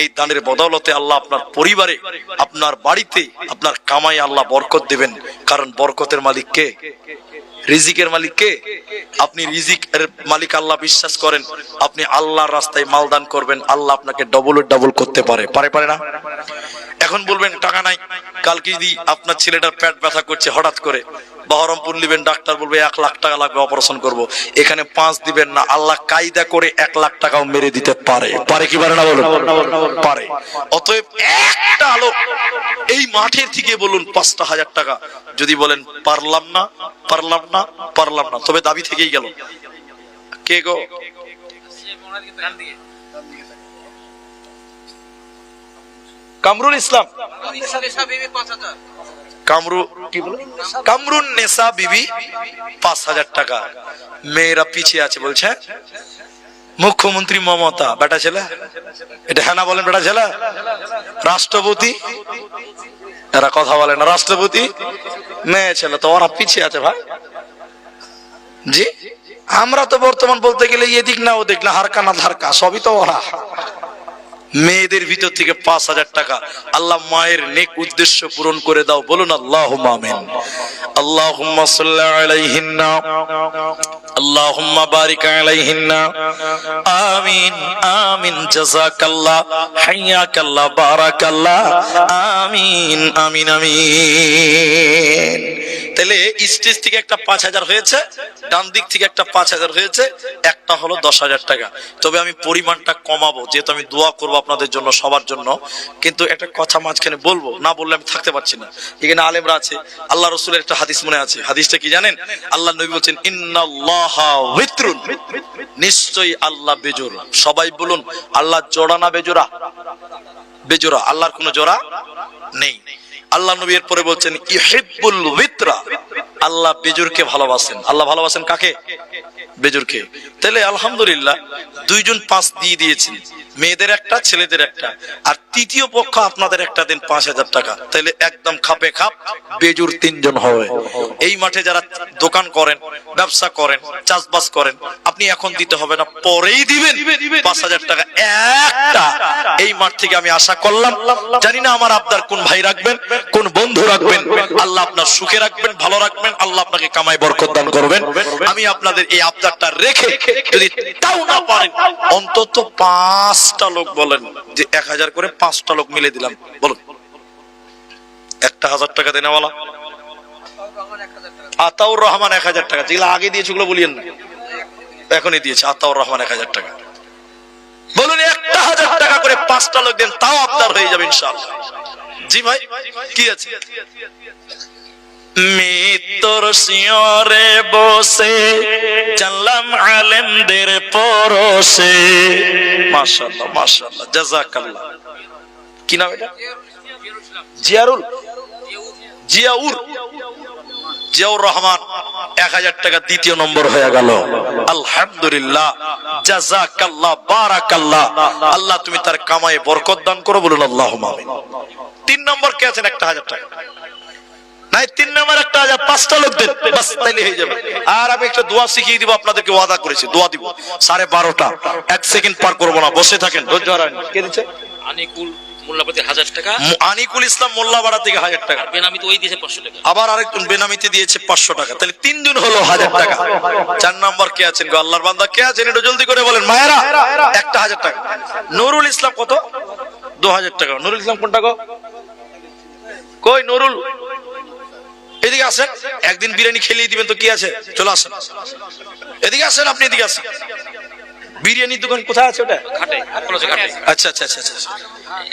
এই দানের বদৌলতে আল্লাহ আপনার পরিবারে, আপনার বাড়িতে, আপনার কামাই আল্লাহ বরকত দেবেন। কারণ বরকতের মালিক কে? রিজিকের মালিক কে? আপনি রিজিকের মালিক আল্লাহ বিশ্বাস করেন, আপনি আল্লাহর রাস্তায় মাল দান করবেন, আল্লাহ আপনাকে ডবল করতে পারে। পারে না? এখন বলবেন টাকা নাই, কালকে যদি আপনার ছেলেটার পেট ব্যথা করছে হঠাৎ করে, বহরমপুর নিবেন, ডাক্তার বলবে 1 লাখ টাকা লাগবে, অপারেশন করব, এখানে 5 দিবেন না, আল্লাহ কায়দা করে 1 লাখ টাকাও মেরে দিতে পারে। পারে কি পারে না বলুন? পারে। অতএব একটা আলো এই মাঠের থেকে বলুন 5,000 টাকা, যদি বলেন পারলাম না, তবে দাবি থেকেই গেল। কে গো? কামরুল ইসলাম, কামরুন নেসা বিবি 5,000 টাকা। মেয়েরা পিছিয়ে আছে বলছে। মুখ্যমন্ত্রী মমতা বেটা ছেলে, এটা হ্যাঁ না বলেন? বেটা ছেলে। রাষ্ট্রপতি, এরা কথা বলে না। রাষ্ট্রপতি মেয়ে ছেলে, তো ওরা পিছিয়ে আছে ভাই। জি, আমরা তো বর্তমান বলতে গেলে এদিক না ওদিক না, হারকা না ধারকা, সবই তো ওরা। মেয়েদের ভিতর থেকে 5,000 টাকা, আল্লাহ মায়ের নেক উদ্দেশ্য পূরণ করে দাও, বলুন আল্লাহুম্মা আমিন। আল্লাহুম্মা সাল্লি আলাইহিন্না, আল্লাহুম্মা বারিক আলাইহিন্না, আমিন আমিন, জাযাকাল্লাহ, হাইয়াকাল্লাহ, বারাকাল্লাহ, আমিন আমিন আমিন। তাহলে স্টেজ থেকে একটা 5,000 হয়েছে, ডান দিক থেকে একটা 5,000 হয়েছে, একটা হলো 10,000 টাকা। তবে আমি পরিমাণটা কমাবো, যেহেতু আমি দোয়া করবো আপনাদের জন্য, সবার জন্য। কিন্তু একটা কথা মাঝখানে বলবো, না বললে আমি থাকতে পারছি না। এখানে আলেমরা আছে, আল্লাহ রাসূলের একটা হাদিস মনে আছে। হাদিসটা কি জানেন? আল্লাহ নবী বলছেন, ইন্নাল্লাহা ওয়িত্রুন, নিশ্চয়ই আল্লাহ বেজোড়া। সবাই বলুন, আল্লাহ জোড়া না বেজোড়া? বেজোড়া। আল্লাহর কোনো জোড়া নেই। আল্লাহ নবী এর পরে বলছেন ইহিব্বুল বিতরা, আল্লাহ বেজুরকে ভালোবাসেন। আল্লাহ ভালোবাসেন কাকে? বেজুরকে। তাহলে আলহামদুলিল্লাহ দুইজন 5 দিয়ে দিয়েছেন, মেয়েদের একটা ছেলেদের একটা, আর তৃতীয় পক্ষ আপনাদের একটা দিন 5000 টাকা। তাহলে একদম খাপে খাপ বেজুর 3 জন হবে। এই মাঠে যারা দোকান করেন, ব্যবসা করেন, চাষবাস করেন, আপনি এখন দিতে হবে না, পরেই দিবেন 5000 টাকা একটা। এই মাঠ থেকে আমি আশা করলাম, জানি না আমার আবদার কোন ভাই রাখবেন, কোন বন্ধু রাখবেন, আল্লাহ আপনার সুখে রাখবেন, ভালো রাখবেন, আল্লাহ আপনাকে কামাই বরকত দান করবেন। আমি আপনাদের এই আবদারটা রেখে যদি তাও না পারেন, অন্তত 5টা লোক বলেন যে 1000 করে 5টা লোক মিলে দিলাম, বলুন একটা 1000 টাকা দেনেওয়ালা। আতাউর রহমান 1000 টাকা, যেগুলো আগে দিয়েছে ওগুলো বলিয়েন না, এখনই দিয়েছে আতাউর রহমান 1000 টাকা। বলুন 1000 টাকা করে 5টা লোক দেন, তাও আবদার হয়ে যাবে ইনশাআল্লাহ। জি ভাই, কি আছে? মৃত্যুর শিয়রে বসে জানলাম আলেমদের পরশে। মাশাআল্লাহ মাশাআল্লাহ, জাযাকাল্লাহ। কি নাম এটা? জিয়ারুল, জিয়াউর রহমান 1000 টাকা দ্বিতীয় নম্বর হয়ে গেল। আলহামদুলিল্লাহ, জাযাকাল্লাহ, বারাকাল্লাহ। আল্লাহ তুমি তার কামায়ে বরকত দান করো, বলুন আল্লাহুম্মা আমিন। 3 নম্বর কে আছেন 1000 টাকা? নাই 3 নম্বর 1000, 5টা লোক দেন, বাস তাইলে হয়ে যাবে। আর আমি একটা দোয়া শিখিয়ে দিব আপনাদেরকে, ওয়াদা করেছি দোয়া দিব 12:30। 1 সেকেন্ড পার করব না, বসে থাকেন, ধৈর্য হারান। কে দিচ্ছে? আনিকুল মোল্লাপাতি 1000 টাকা, আনিকুল ইসলাম মোল্লাপাড়া থেকে 1000 টাকা, বেনামিতে ওই দিয়েছে 500 টাকা, আবার আরেকজন বেনামিতে দিয়েছে 500 টাকা। তাহলে 3 জন হলো 1000 টাকা। 4 নম্বর কে আছেন গো? আল্লাহর বান্দা কে আছেন? একটু জলদি করে বলেন মায়েরা। একটা 1000 টাকা। নুরুল ইসলাম কত? 2000 টাকা। নুরুল ইসলাম কোনটা গো? কই নুরুল? এদিকে আসেন, একদিন বিরিয়ানি খেলিয়ে দিবেন তো কি আছে, চলে আসেন, এদিকে আসেন, আপনি এদিকে আসেন। বিরিয়ানির দোকান কোথায় আছে ওটা? ঘাটে কলেজে ঘাটে। আচ্ছা আচ্ছা আচ্ছা আচ্ছা।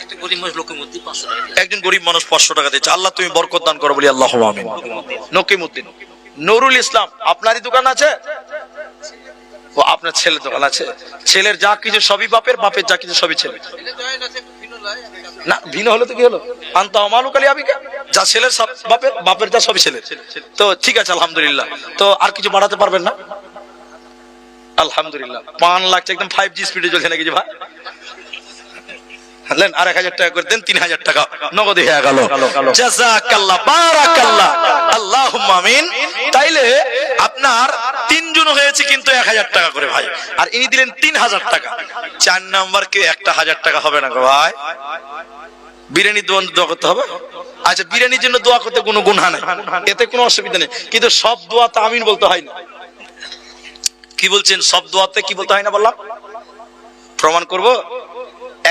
একটা গরিব মানুষ লোকের মধ্যে 500 টাকা দিয়েছে। একজন গরিব মানুষ 500 টাকা দিয়েছে, আল্লাহ তুমি বরকত দান করো, বলি আল্লাহুম্মা আমিন। নকিমউদ্দিন, নুরুল ইসলাম, আপনারই দোকান আছে? ও আপনার ছেলের দোকান আছে? ছেলের যা কিছু সবই বাপের, বাপের যা কিছু সবই ছেলে। না ভিন্ন হলো তো কি হলো? আনতা মালুক আলী আবিকা, যা ছেলের সব বাপের, বাপের যা সবই ছেলের। তো ঠিক আছে আলহামদুলিল্লাহ। তো আর কিছু বাড়াতে পারবেন না? আলহামদুলিল্লাহ। পান লাগছে একদম 5G স্পিডে চলছে নাকি যে ভাই? লেন আর 1000 টাকা করে দেন, 3000 টাকা নগদে হয়ে গেল। জাযাকাল্লাহ, বারাকাল্লাহ, আল্লাহুম্মা আমিন। তাইলে আপনার 3 জন হয়েছে কিন্তু 1000 টাকা করে ভাই, আর ইনি দিলেন 3000 টাকা। 4 নাম্বার কে 1000 টাকা হবে না গো ভাই? বিরিয়ানির দোয়া করতে হবে। আচ্ছা, বিরিয়ানির জন্য দোয়া করতে কোনো গুনাহ নাই, এতে কোনো অসুবিধা নেই, কিন্তু সব দোয়াতে আমিন বলতে হয় না। কি বলছেন? সব দোয়াতে কি বলতে হয় না বললাম? প্রমাণ করব।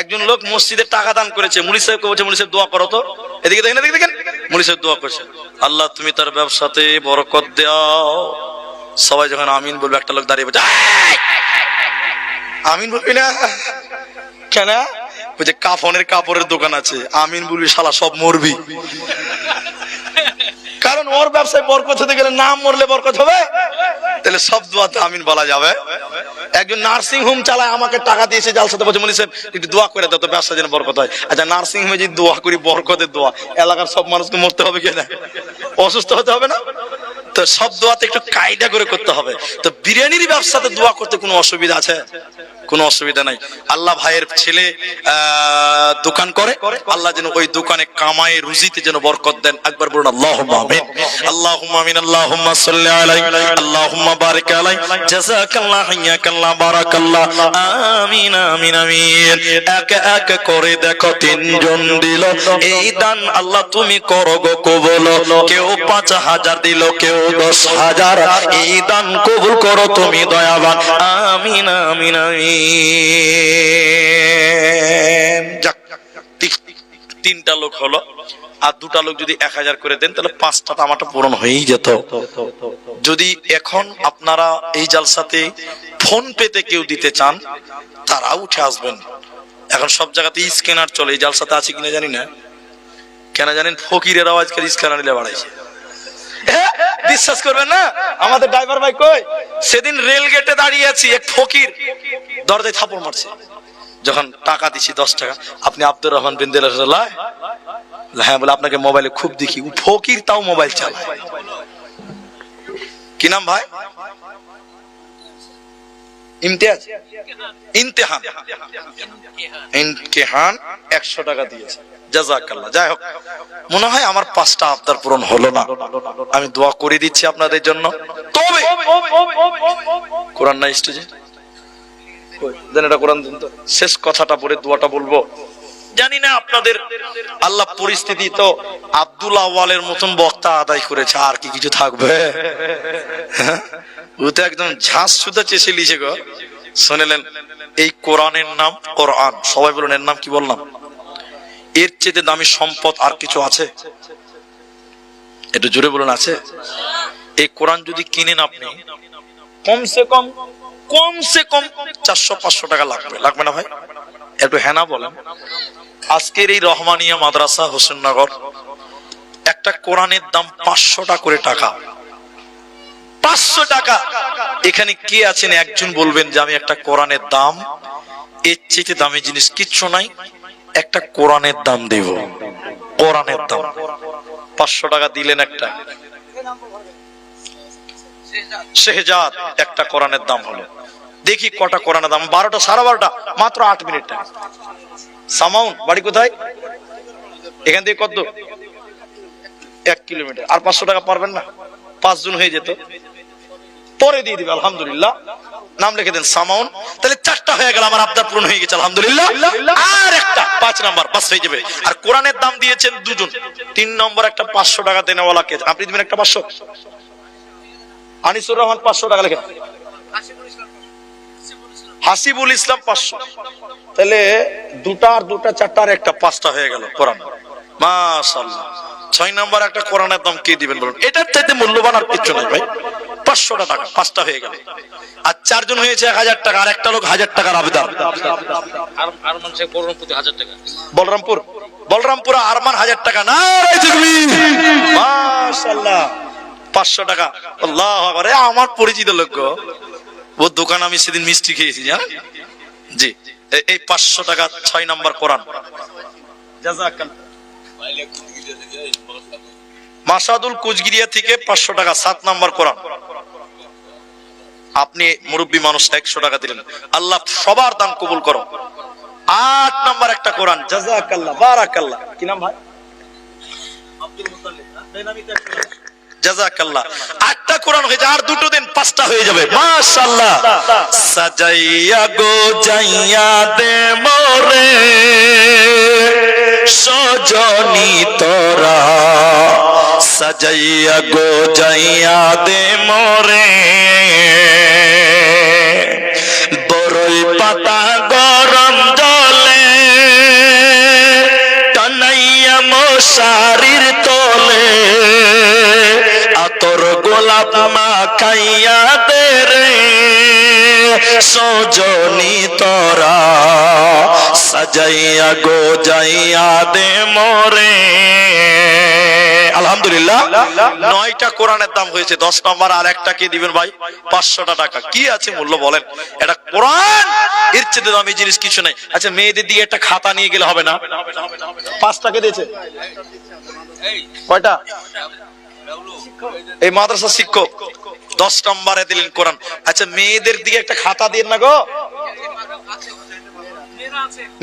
একজন লোক মসজিদে টাকা দান করেছে, মুলি সাহেবকে বলছে মুলি সাহেব দোয়া করো তো। এদিকে দেখেন, এদিকে দেখেন, মুলি সাহেব দোয়া করছে, আল্লাহ তুমি তার ব্যবসাতে বরকত দাও। সবাই যখন আমিন বলবে, একটা লোক দাঁড়িয়ে বলছে আমিন বলবি না কেন? বলছে কাফনের কাপড়ের দোকান আছে, আমিন বলবি শালা সব মরবি। কারণ ওর ব্যবসায় বরকত হতে গেলে নাম মরলে বরকত হবে, তাহলে সব দোয়াতে আমিন বলা যাবে। একজন নার্সিং হোম চালায়, আমাকে টাকা দিয়েছে জালসাতে, বলছে মুলি সাহেব একটু দোয়া করে দাও তো ব্যবসা যেন বরকত হয়। আচ্ছা, নার্সিং হোমে যদি দোয়া করি বরকতের দোয়া, এলাকার সব মানুষকে মরতে হবে কিনা? অসুস্থ হতে হবে না? তো সব দোয়াতে একটু কায়দা করে করতে হবে। তো বিরিয়ানির ব্যবসাতে দোয়া করতে কোনো অসুবিধা আছে? কোনো অসুবিধা নাই। আল্লাহ ভাইয়ের ছেলে দোকান করে, আল্লাহ যেন ওই দোকানে কামাই রুজিতে যেন বরকত দেন। একবার বলুন আল্লাহুম্মা আমিন, আল্লাহুম্মা আমিন, আল্লাহুম্মা সাল্লি আলাইহি, আল্লাহুম্মা বারিক আলাইহি, জাযাকাল্লাহ, হাইয়াকাল্লাহ, বারাকাল্লাহ, আমিন আমিন আমিন। এক এক করে দেখো 3 জন দিল এই দান, আল্লাহ তুমি করো গো কবুল। কেউ 5000 দিল, কেউ 10,000, এই দান কবুল করো তুমি দয়াবান, আমিন আমিন আমিন। যাক, 3টা লোক হলো, আর 2টা লোক যদি 1000 করে দেন, তাহলে 5টা আমারটা পূরণ হয়েই যেত। যদি এখন আপনারা এই জালসাতে ফোন পেতে কেউ দিতে চান, তারাও উঠে আসবেন। এখন সব জায়গাতে স্ক্যানার চলে, এই জালসাতে আছে কিনা জানি না। কেন জানেন? ফকিরেরাও আজকাল স্ক্যানার নিলে বাড়াইছে। বিশ্বাস করবেন না, আমাদের ড্রাইভার ভাই কই, সেদিন রেল গেটে দাঁড়িয়ে আছি, এক ফকির দরজায় থাপড় মারছে। যখন টাকা দিছি 10 টাকা, আপনি আব্দুর রহমান বিন দিলাহ, হ্যাঁ বলে আপনাকে মোবাইলে খুব দেখি, ও ফকির তাও মোবাইল চালায়। কি নাম ভাই? ইমতিয়াজ, ইমতিহান, ইমতিহান 100 টাকা দিয়েছে, জাযাকাল্লাহ। যাই হোক, মনে হয় আমার 5টা আবদার পূরণ হলো না, আমি দোয়া করে দিচ্ছি আপনাদের জন্য। তবে কোরআন নাই স্টেজে, দেন এটা কোরআন দিন তো, শেষ কথাটা পড়ে দোয়াটা বলবো। জানি না আপনাদের আল্লাহ পরিস্থিতি তো আব্দুল আওয়ালের মতন বক্তা আদায় করেছে, আর কি কিছু থাকবে? ও তো একদম ঝাঁস সুদা চেষে লিছে গো। শুনলেন, এই কোরআনের নাম কোরআন, সবাই বলুন এর নাম কি বললাম? এর চেয়ে দামি সম্পদ আর কিছু আছে? একটু জোরে বলুন, আছে? এই কোরআন যদি কিনেন আপনি, কমসে কম 400-500 টাকা লাগবে, লাগবে না ভাই? একটু হ্যাঁ বলেন। আজকের এই রহমানিয়া মাদ্রাসা হোসেননগর, একটা কোরআনের দাম 500 করে টাকা, 500 টাকা। এখানে কে আছেন একজন বলবেন যে আমি একটা কোরআনের দাম, এর চেয়ে দামি জিনিস কিচ্ছু নাই, একটা কোরআনের দাম দেব? কোরআনের দাম 500 টাকা দিলেন একটা শেহজাদ, একটা কোরআনের দাম হলো। দেখি কটা কোরআনের দাম, 12টা, 12:30, মাত্র 8 মিনিট টাইম। সামাউন বাড়ি কোথায়? এখান থেকে কত? 1 কিলোমিটার। আর 500 টাকা পারবেন না? 5 জন হয়ে যেত, পরে দিয়ে দিবে। আলহামদুলিল্লাহ, নাম লিখে দেন সামাউন। তাহলে 4টা হয়ে গেল, আমার আবদার পূরণ হয়ে গেছে আলহামদুলিল্লাহ। আর একটা 5 নাম্বার বাস হয়ে যাবে। আর কোরআনের দাম দিয়েছেন 2 জন, 3 নম্বর একটা 500 টাকা দেনেওয়ালা কে? আপনি দিবেন একটা 500। আনিসুর রহমান 500 টাকা লেখেন। হাসিবুল ইসলাম 500। তাহলে 2টা আর 2টা 4টা আর একটা 5টা হয়ে গেল কোরআন। মাশাআল্লাহ। 6 নম্বর একটা কোরআনের দাম কে দিবেন বলুন? এটার চাইতে মূল্যবান আর কিছু নাই ভাই। 500 টাকা, 5টা হয়ে গেল। আর 4 জন হয়েছে 1000 টাকা, আর একটা লোক 1000 টাকার আবেদন। আর মানুষের বলরামপুরে 1000 টাকা। বলরামপুর আরমান 1000 টাকা। না মাশাআল্লাহ, 500 টাকা। আল্লাহু আকবার। আমার পরিচিত লোক, ও দোকান আমি সেদিন মিষ্টি খেয়েছি, জানেন? জি, এই 500 টাকা 6 নম্বর কোরআন। জাযাকাল্লাহ। মাসাদুল কুচগিরিয়া থেকে 500 টাকা 7 নম্বর কোরআন। আপনি মুরব্বী মানুষ, 100 টাকা দিলেন। আল্লাহ সবার দান কবুল করো। 8 নম্বর একটা কোরআন। জাযাকাল্লাহ, বারাকাল্লাহ। কি নাম ভাই? আব্দুল মুতাল্লিব। জাযাকাল্লাহ। 8টা কোরআন হয়ে যায়, আর 2টো দিন 5টা হয়ে যাবে। মাশাআল্লাহ। সাজাইয়া গো যাইয়া দে মোরে সজনী তোরা, সাজাইয়া গো যাইয়া দে মোরে বড়ই পাতা গরম জলে টানাইয়া মশারির তলে, আতর গোলাপ মাখাইয়া দে রে সজনী তোরা, সাজাইয়া গো যাইয়া দে মোরে। আলহামদুলিল্লাহ, 9টা কোরআনের দাম হয়েছে। 10 নম্বর আর একটা কে দিবেন ভাই? 500 টাকা। কি আছে মূল্য বলেন? এটা কোরআন, এর চেয়ে দামি জিনিস কিছু নাই। আচ্ছা, মেয়েদের দিকে একটা খাতা নিয়ে গেলে হবে না? 5 টাকা দিয়েছে। কয়টা? এই মাদ্রাসা শিক্ষক 10 নম্বরে দিলেন কোরআন। আচ্ছা, মেয়েদের দিকে একটা খাতা দিন না গো।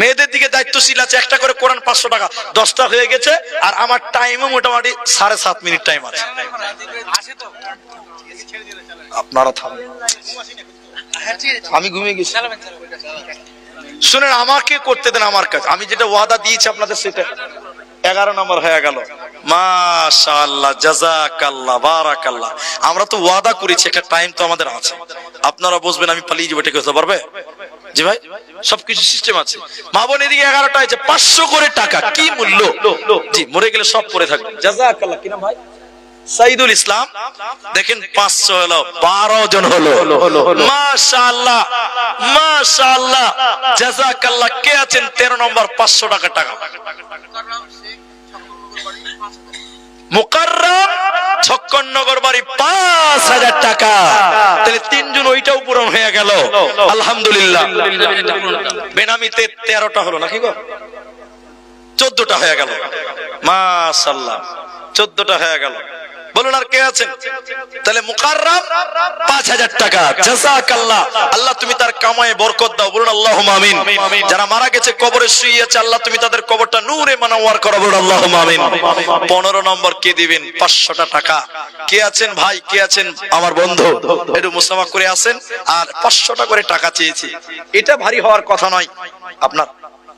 মেয়েদের দিকে দায়িত্বশীল আছে, একটা করে কোরআন 500 টাকা। 10টা হয়ে গেছে, আর আমার টাইমও মোটামুটি 7.5 মিনিট টাইম আছে। আপনারা থামেন, আমি ঘুমিয়ে গেছি। শুনেন, আমাকে করতে দেন আমার কাজ। আমি যেটা ওয়াদা দিয়েছি আপনাদের, সেটা 11 নম্বর হয়ে গেল। মাশাআল্লাহ, জাযাকাল্লাহ, বারাকাল্লাহ। আমরা তো ওয়াদা করেছি, একটা টাইম তো আমাদের আছে। আপনারা বুঝবেন, আমি পালিয়ে যাবো, ঠিক হতে পারবে? জি ভাই, সবকিছু সিস্টেম আছে। মা বোন এদিকে 11টা হয়েছে, 500 করে টাকা। কি মূল্য? জি, মরে গেলে সব পরে থাকবে। জাযাকাল্লাহ। কি নাম ভাই? সাইদুল ইসলাম। দেখেন, 500 হলো, 12 জন হলো। মাশাআল্লাহ, মাশাআল্লাহ, জাযাকাল্লাহ। কে আছেন 13 নম্বর? 500 টাকা টাকা। মুকাররম 56 নগর বাড়ি, 5000 টাকা। তাহলে 3 জন ওইটাও পূরণ হয়ে গেল। আলহামদুলিল্লাহ। বেনামিতে 13টা হলো নাকি গো? 14টা হয়ে গেল, মাশাআল্লাহ 14টা হয়ে গেল। বলুন আর কে আছেন? তাহলে মুকাররম 5000 টাকা, জাযাকাল্লাহ, আল্লাহ তুমি তার কামায়ে বরকত দাও। বলুন আল্লাহুম্মা আমিন। যারা মারা গেছে কবরে শুয়ে আছে, আল্লাহ তুমি তাদের কবরটা নূরে মানওয়ার করো। বলুন আল্লাহুম্মা আমিন। 15 নম্বর কে দিবেন? 500টা টাকা। কে আছেন ভাই? কে আছেন আমার বন্ধু? একটু মুসাফা করে আসেন। আর 500টা করে টাকা চেয়েছি, এটা ভারী হওয়ার কথা নয়। আপনার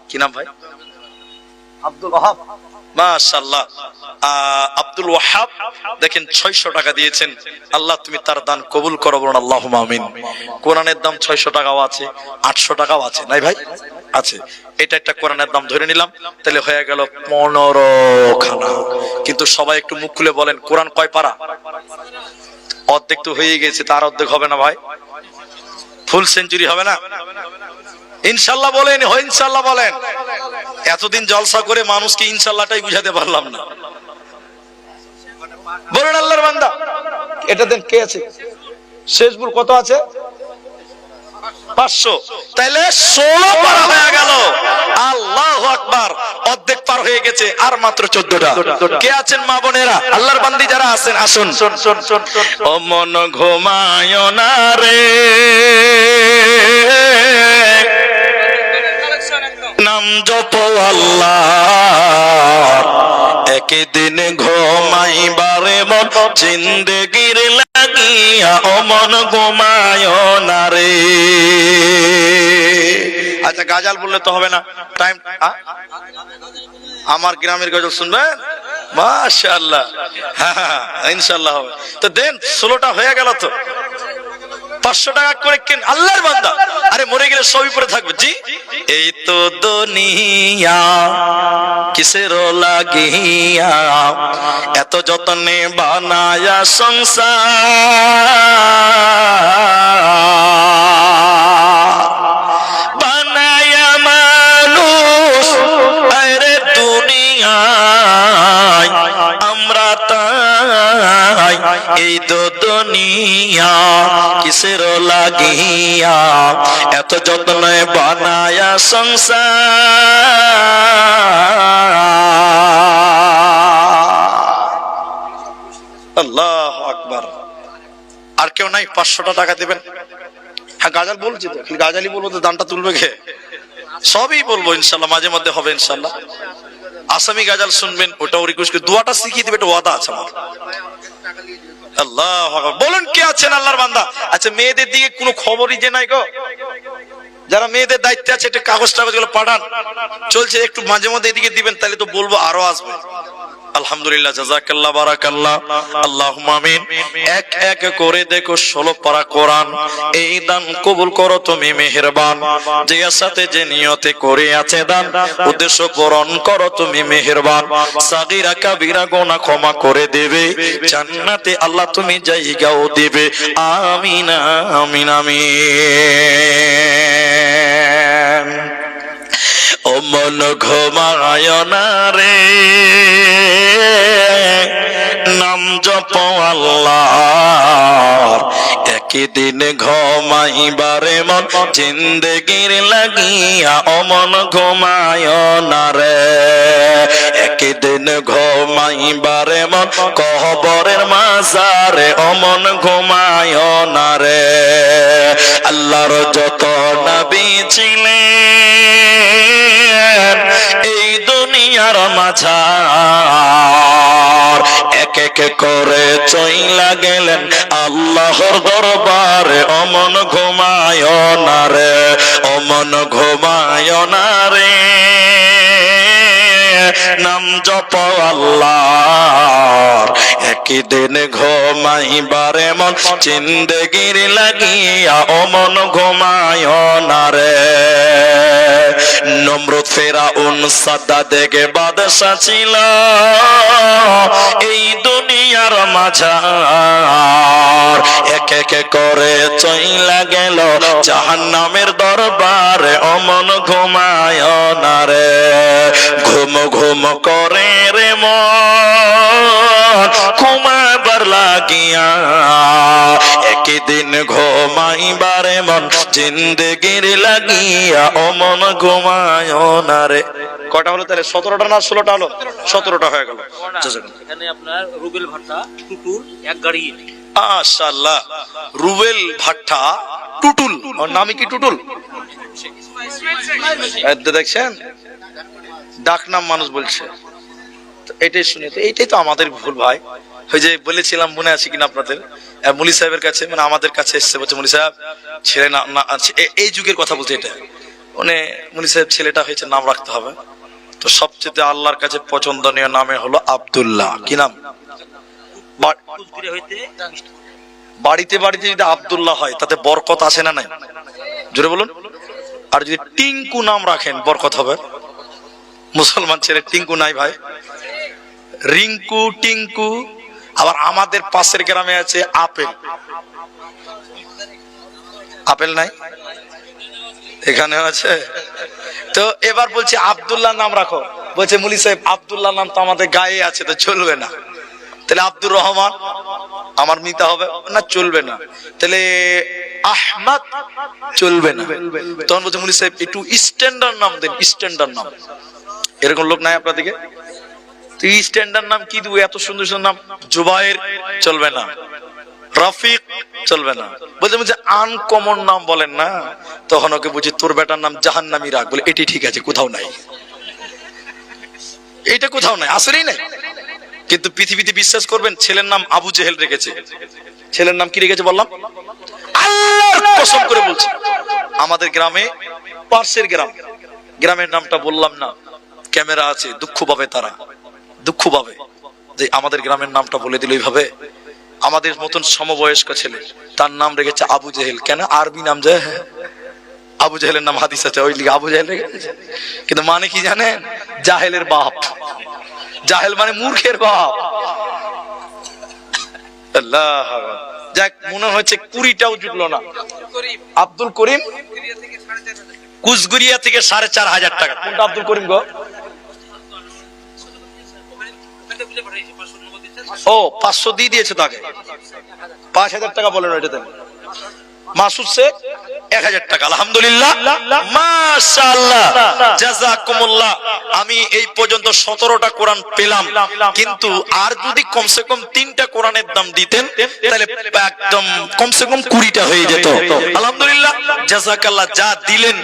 কি নাম ভাই? আব্দুল ওয়াহাব, মাশাআল্লাহ। আব্দুল ওয়াহাব দেখেন 600 টাকা দিয়েছেন, আল্লাহ তুমি তার দান কবুল করো। বলুন আল্লাহুম্মা আমিন। কোরআনের দাম 600 টাকাও আছে, 800 টাকাও আছে, নাই ভাই? আছে। এটা একটা কোরআনের দাম ধরে নিলাম, তাহলে হয়ে গেল 15 খানা। কিন্তু সবাই একটু মুখ খুলে বলেন, কোরআন কয় পারা? অর্ধেক তো হয়ে গেছে, তার অর্ধেক হবে না ভাই? ফুল সেঞ্চুরি হবে না? ইনশাআল্লাহ বলেন, ইনশাআল্লাহ বলেন। এতদিন জলসা করে মানুষকে ইনশাআল্লাহটাই বুঝাতে পারলাম না। বলুন আল্লাহর বান্দা, এটা দেন। কে আছে? শেষ ভুল কত আছে? 500। তাইলে 16 পারা হয়ে গেল। আল্লাহু আকবার, অর্ধেক পার হয়ে গেছে, আর মাত্র 14টা। কে আছেন মা বোনেরা? আল্লাহর বান্দি যারা আছেন আসুন। ও মন ঘুমায় না রে, নাম জপ আল্লাহর, একদিন ঘুমাইবারে মন জিন্দেগির লাগিয়া, ও মন ঘুমায় না রে। আচ্ছা, গাজাল বললে তো হবে না, টাইম। আমার গ্রামের গজল শুনবেন? মাশাআল্লাহ, হ্যাঁ ইনশাআল্লাহ হবে। তো দেন, 16টা হয়ে গেল তো। 500 টাকা করে কেন আল্লাহর বান্দা? আরে মরে গেলে সবই পড়ে থাকবে। জি, এই তো দুনিয়া কিসের লাগিয়া, এত যতনে বানায়া সংসার, বানায়া মানুষ আরে দুনিয়ায় আমরা তাই। এই তো দুনিয়া কিসের লাগিয়া, এত যত্নে বানায়া সংসার। আল্লাহু আকবার। আর কেউ নাই? 500টা টাকা দিবেন। হ্যাঁ, গাজাল বলছি তো, খালি গাজালি বলবো তো দানটা তুলবে কে? সবই বলবো ইনশাআল্লাহ, মাঝে মধ্যে হবে ইনশাআল্লাহ। আসামি গাজাল শুনবেন, ওটাও রিকোয়েস্ট করে দোয়াটা শিখিয়ে দিবে, এটা ওয়াদা আছে আমার। আল্লাহু আকবার। বলুন কে আছেন আল্লাহর বান্দা? আচ্ছা, মেয়েদের দিকে কোনো খবরই যে নাই গো। যারা মেয়েদের দায়িত্বে আছে, একটা কাগজ গুলো পাঠান, চলছে একটু মাঝে মধ্যে এদিকে দিবেন, তাহলে তো বলবো আরো আসবে। আলহামদুলিল্লাহ, জাযাকাল্লাহ, বারাকাল্লাহ, আল্লাহুম্মা আমিন। এক এক করে দেখো 16 পারা কোরআন, এই দান কবুল করো তুমি মেহেরবান। যে সাথে যে নিয়তে করে আছে দান, উদ্দেশ্য পূরণ করো তুমি মেহেরবান। সাগীরা কাবীরা গুনাহ ক্ষমা করে দেবে, জান্নাতে আল্লাহ তুমি জায়গাও দিবে। আমিন আমিন আমিন। ও মন ঘুমায় না রে, নাম জপ আল্লাহর, একদিন ঘুমাইবারে মন জিন্দেগির লাগিয়া, ও মন ঘুমায় না রে। একদিন ঘুমাইবারে মন কবরের মাজারে, ও মন ঘুমায় না রে। আল্লাহর যত নবী ছিলেন এই দুনিয়ার মাঝার, এক এক করে চইলা গেলেন আল্লাহর দরবারে। ও মন ঘুমায় না রে, ও মন ঘুমায় না রে, নাম জপ আল্লাহর, একদিন ঘুমাইবারে মন জিন্দেগির লাগিয়া, ও মন ঘুমায় না রে। নমরুদ ফেরাউন সাদ্দাদেগে বাদশা ছিল এই দুনিয়ার মাঝার, এক এক করে চইলা গেল জাহান্নামের দরবারে। ও মন ঘুমায় না রে, ঘুম ঘুম করে রে মন ঘুমাবার লাগিয়া, একদিন ঘুমাইবারে মন এখন জিন্দেগির লাগিয়া অমন ঘুমায় না রে। কটা হলো তাহলে? 17টা না 16টা হলো? 17টা হয়ে গেল। এখানে আপনার রুবেল ভাট্টা টুটুল এক গাড়ি। মাশাআল্লাহ, রুবেল ভাট্টা টুটুল, ওর নামই কি টুটুল? দেখছেন, ডাক নাম মানুষ বলছে। এটাই শুনে তো, এইটাই তো আমাদের ভুল ভাই। ওই যে বলেছিলাম, মনে আছে কিনা আপনাদের, মুলি সাহেবের কাছে, মানে আমাদের কাছে এসছে, বলছে মুলি সাহেব ছেলে না, এই যুগের কথা বলছে এটা, মানে মুলি সাহেব ছেলেটা হয়েছে, নাম রাখতে হবে। তো সবচেয়ে আল্লাহর কাছে পছন্দনীয় নামে হলো আব্দুল্লাহ। কি নাম? বাড়িতে বাড়িতে যদি আব্দুল্লাহ হয় তাতে বরকত আসে না নাই? জোরে বলুন। আর যদি টিঙ্কু নাম রাখেন বরকত হবে। মুসলমান ছেলে টিঙ্কু নাই ভাই, রিঙ্কু, টিঙ্কু। আবার আমাদের পাশের গ্রামে আছে আপেল। আপেল নাই? এখানে আছে। তো এবার বলছে আব্দুল্লাহ নাম রাখো, বলছে মুলি সাহেব আব্দুল্লাহ নাম তো আমাদের গায়ে আছে, তো চলবে না। তাহলে আব্দুর রহমান আমার নিতে হবে না, চলবে না। তাহলে আহমদ চলবে না। তখন বলছে মুলি সাহেব একটু স্ট্যান্ডার্ড নাম দেন, স্ট্যান্ডার্ড নাম। এরকম লোক নাই আপনার দিকে? তুই স্ট্যান্ডার্ড নাম কি দিব? এত সুন্দর সুন্দর নাম। জুবাইর চলবে না, রফিক চলবে না। বলছে আনকমন নাম বলেন না। তখন ওকে বুঝি তোর বেটার নাম জাহান্নামী রাখ। বলে এটি ঠিক আছে, কোথাও নাই, এটা কোথাও নাই, আসলেই নাই। কিন্তু পৃথিবীতে বিশ্বাস করবেন, ছেলের নাম আবু জেহেল রেখেছে। ছেলের নাম কি রেখেছে বললাম? আল্লাহর কসম করে বলছি, আমাদের গ্রামে, পাশের গ্রামের নামটা বললাম না, ক্যামেরা আছে, দুঃখ পাবে তারা, দুঃখ পাবে যে আমাদের গ্রামের নামটা বলে দিল এইভাবে। আমাদের মতন সমবয়স্ক ছেলে, তার নাম রেখেছে আবু জেহেল। কেন? আরবি নাম। যে আবু জেহেলের নাম হাদিস আছে, ওই লিগে আবু জেহেল রেখেছে। কিন্তু মানে কি জানেন? জাহেলের বাপ। জাহেল মানে মূর্খের বাপ। আল্লাহ, যাক, মনে হচ্ছে 20টাও জুটলো না। আব্দুল করিম কুচগুড়িয়া থেকে 4,500 টাকা। কোনটা আব্দুল করিম গো? ও 500 দিয়ে দিয়েছে তাকে, 5,000 টাকা বলেন ওইটাতে। মাসুদ শেখ 1,000 টাকা। আলহামদুলিল্লাহ, মাশাআল্লাহ, জাযাকুমুল্লাহ। আমি এই পর্যন্ত 17টা কোরআন পেলাম, কিন্তু আর যদি কমসে কম 3টা কোরআনের দাম দিতেন তাহলে একদম কমসে কম 20টা হয়ে যেত। আলহামদুলিল্লাহ, জাযাকাল্লাহ। যা দিলেন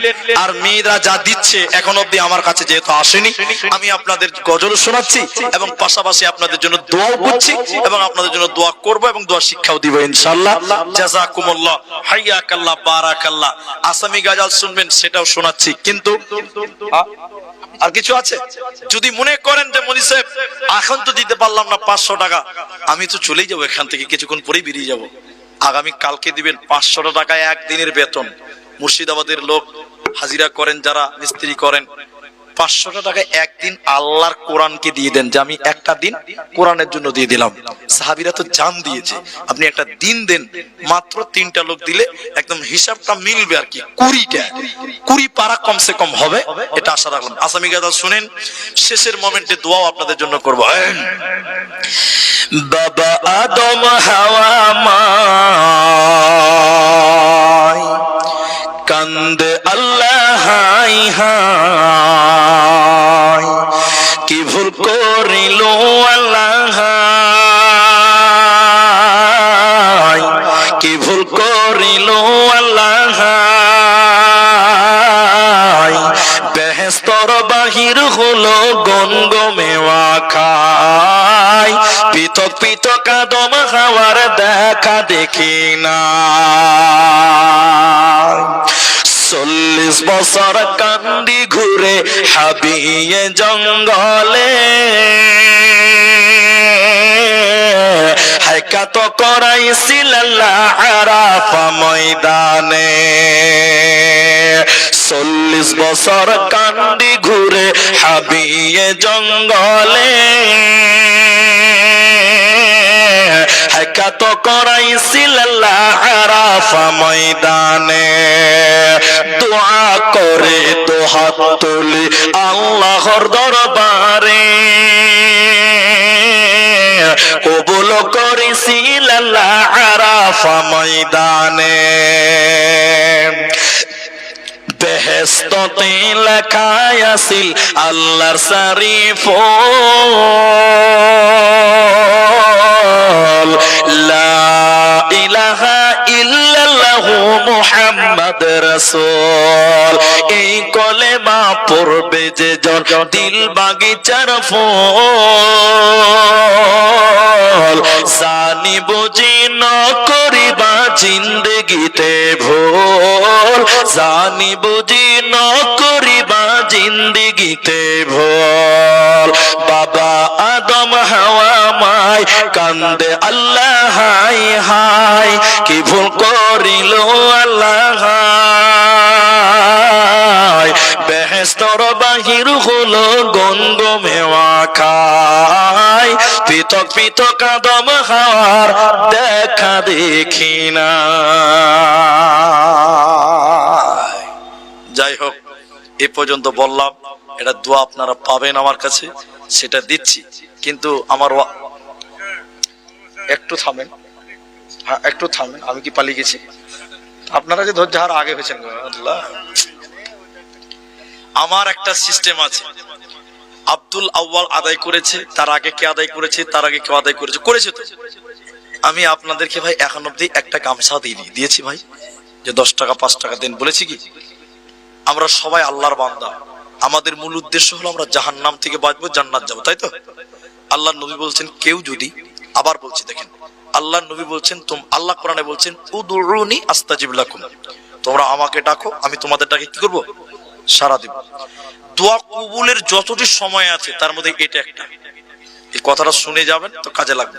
আর মেয়েরা যা দিচ্ছে এখন অবধি আমার কাছে যেহেতু আসেনি, আমি আপনাদের গজল শোনাচ্ছি এবং পাশাপাশি আপনাদের জন্য দোয়াও করছি এবং আপনাদের জন্য দোয়া করব এবং দোয়া শিক্ষাও দিব ইনশাআল্লাহ। জাযাকুমুল্লাহ, হাইয়াকাল্লাহ, বারাকাল্লাহ। আসামি গাজাল শুনবেন, সেটাও শোনাচ্ছি। কিন্তু আর কিছু আছে? যদি মনে করেন যে মনি সাহেব এখন তো দিতে পারলাম না 500 টাকা, আমি তো চলেই যাবো এখান থেকে, কিছুক্ষণ পরেই বেরিয়ে যাব। আগামী কালকে দিবেন 500 টাকা একদিনের বেতন। মুর্শিদাবাদের লোক হাজিরা করেন, যারা মিস্ত্রি করেন, 500 টাকা একদিন আল্লাহর কোরআনকে দিয়ে দেন, যে আমি একটা দিন কোরআনের জন্য দিয়ে দিলাম। সাহাবীরা তো জান দিয়েছে, আপনি একটা দিন দেন, মাত্র 3টা লোক দিলে একদম হিসাবটা মিলবে আর কি। 20 পারা কমসে কম হবে, এটা আশা রাখলাম। আসামি গাদা শুনেন, শেষের মোমেন্টে দোয়াও আপনাদের জন্য করবো। বাবা আদম হাওয়া মা কান্দে আল্লাহ, হাই হাই কি ভুল করিল আল্লাহ, কি ভুল করিল আল্লাহ, বেহেশতর বাহির হলো গমগমে খাই, পৃথক পৃথক আদম হাওয়ার দেখা দেখি না। 40 বছর কান্দি ঘুরে হাবিয়ে জঙ্গলে, হাইকাত করাইছিল আরাফা ময়দানে। 40 বছর কান্দি ঘুরে হাবিয়ে জঙ্গলে, হাইকাত করাইছিল আরাফা ময়দানে। দোয়া করে দুহাত তুলি আল্লাহর দরবারে, কবুল করেছিল আরাফা ময়দানে। বেহেশতে লেখা আছিল আল্লাহর শরীফ লা ইলাহা ইল্লাল্লাহু মুহাম্মদ রাসূল। এই কলেমা পড়বে যে জন দিল বাগিচার ফুল, জানি বুঝি ন করিবা জিন্দগিতে ভুল, জানি বুঝি ন করিবা জিন্দগিতে ভুল। বাবা আদম হাওয়া মাই কান্দে আল্লাহ হাই হাই, কি ভুল করিল আল্লাহ হাই। বেহেশতর বাহির হলো গন্ধমেওয়া খাই, পৃথক পৃথক আদম হাওয়ার দেখা দেখি না। যাই হোক, এ পর্যন্ত বললাম, এটা দোয়া আপনারা পাবেন আমার কাছে, সেটা দিচ্ছি। কিন্তু আমার একটু থামেন, হ্যাঁ একটু থামেন, আমি কি পালিয়ে গেছি? আপনারা যে ধৈর্য হার আগে হয়েছেন, আল্লাহ। আমার একটা সিস্টেম আছে, আব্দুল আউয়াল আদায় করেছে, তার আগে কে আদায় করেছে, তার আগে কেউ আদায় করেছে, করেছে তো। আমি আপনাদেরকে ভাই এখন অব্দি একটা গামছা দিয়েছি ভাই, যে 10 টাকা 5 টাকা দিন, বলেছি কি? আমরা সবাই আল্লাহর বান্দা, আমাদের মূল উদ্দেশ্য হলো আমরা জাহান্নাম থেকে বাঁচবো, জান্নাত যাবো, তাই তো? আল্লাহর নবী বলছেন, কেউ যদি, আবার বলছি দেখেন, আল্লাহর নবী বলছেন, আল্লাহ কোরআনে বলছেন উদউনি আস্তাজিব লাকুম, তোমরা আমাকে ডাকো, আমি তোমাদের ডাকে কি করব? সাড়া দেব। দোয়া কবুলের যতটি সময় আছে তার মধ্যে এটা একটা, এই কথাটা শুনে যাবেন তো কাজে লাগবে।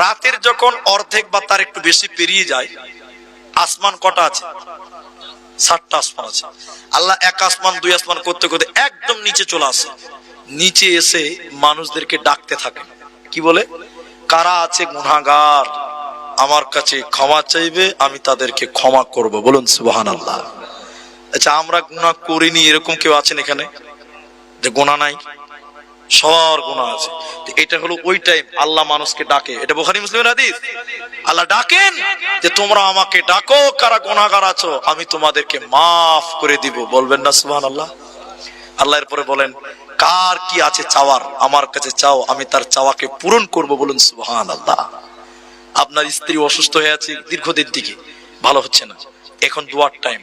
রাতের যখন অর্ধেক বা তার একটু বেশি পেরিয়ে যায়, আসমান কটা আছে? 7টা আসমান আছে। আল্লাহ 1 আসমান 2 আসমান করতে করতে একদম নিচে চলে আসে, নিচে এসে মানুষদেরকে ডাকতে থাকে, কি বলে? কারা আছে গুনাহগার, আমার কাছে ক্ষমা চাইবে, আমি তাদেরকে ক্ষমা করব, বলুন সুবহানাল্লাহ। আচ্ছা, আমরা গুনাহ করিনি এরকম কেউ আছেন এখানে যে গুনাহ নাই? সবার গুনাহ আছে। এটা হলো ওই টাইম আল্লাহ মানুষকে ডাকে, এটা বুখারী মুসলিমের হাদিস। আল্লাহ ডাকেন যে তোমরা আমাকে ডাকো, কারা গুনাহগার আছো, আমি তোমাদেরকে মাফ করে দিব, বলবেন না সুবহানাল্লাহ? আল্লাহ এরপরে বলেন, কার কি আছে চাওয়ার, আমার কাছে চাও, আমি তার চাওয়াকে পূরণ করব, বলুন সুবহানাল্লাহ। আপনার স্ত্রী অসুস্থ হয়ে আছে দীর্ঘদিন থেকে, ভালো হচ্ছে না, এখন দোয়ার টাইম,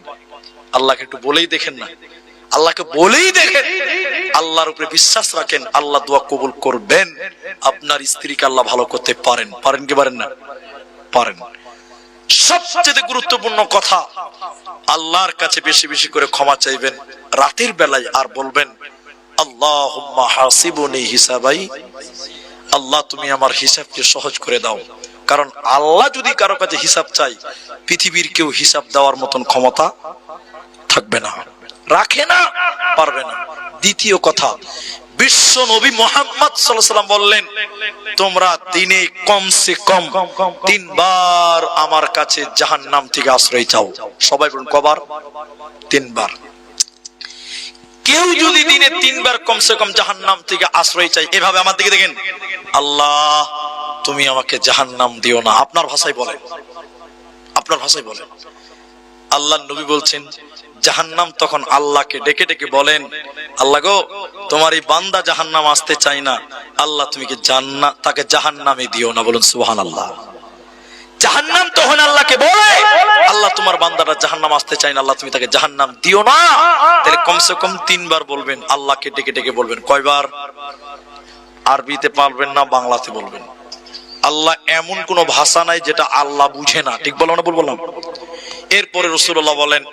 আল্লাহকে একটু বলেই দেখেন না, আল্লাহকে বলেই দেখেন, আল্লাহর উপরে বিশ্বাস রাখেন, আল্লাহ দোয়া কবুল করবেন। আপনার স্ত্রীকে আল্লাহ ভালো করতে পারেন, পারেন কি পারেন না? পারেন। সবচেয়ে গুরুত্বপূর্ণ কথা, আল্লাহর কাছে বেশি বেশি করে ক্ষমা চাইবেন রাতের বেলায়, আর বলবেন আল্লাহুম্মা হাসিবুনি হিসাবাই, আল্লাহ তুমি আমার হিসাবকে সহজ করে দাও। কারণ আল্লাহ যদি কারো কাছে হিসাব চাই, পৃথিবীর কেউ হিসাব দেওয়ার মতন ক্ষমতা থাকবে না, রাখে না, পারবে না। দ্বিতীয় কথা, বিশ্ব নবী মুহাম্মদ সাল্লাল্লাহু আলাইহি ওয়াসাল্লাম বললেন, তোমরা দিনে কমসে কম 3 বার আমার কাছে জাহান্নাম থেকে আশ্রয় চাও। সবাই বলুন কবার? 3 বার। কেউ যদি দিনে 3 বার কমসে কম জাহান্নাম থেকে আশ্রয় চাই, এভাবে আমার দিকে দেখেন, আল্লাহ তুমি আমাকে জাহান্নাম দিও না, আপনার ভাষায় বলেন, আপনার ভাষায় বলেন। আল্লাহর নবী বলছেন, জাহান্নাম তখন আল্লাহকে ডেকে ডেকে বলেন, আল্লাহ গো, তোমার এই বান্দা জাহান্নাম আসতে চাই না, আল্লাহ তুমি কি তাকে জাহান্নামে দিও না, বলুন সুবহানাল্লাহ। জাহান্নাম তখন আল্লাহকে বলে, আল্লাহ তোমার বান্দাটা জাহান্নাম আসতে চাই না, আল্লাহ তুমি তাকে জাহান্নাম দিও না। তাহলে কমসে কম 3 বার বলবেন, আল্লাহকে ডেকে ডেকে বলবেন। কয়বার? আরবিতে পারবেন না, বাংলাতে বলবেন। আল্লাহ এমন কোন ভাষা নাই যেটা আল্লাহ বুঝে না, ঠিক বললাম না? বললাম। এরপরে রাসূলুল্লাহ বলেন,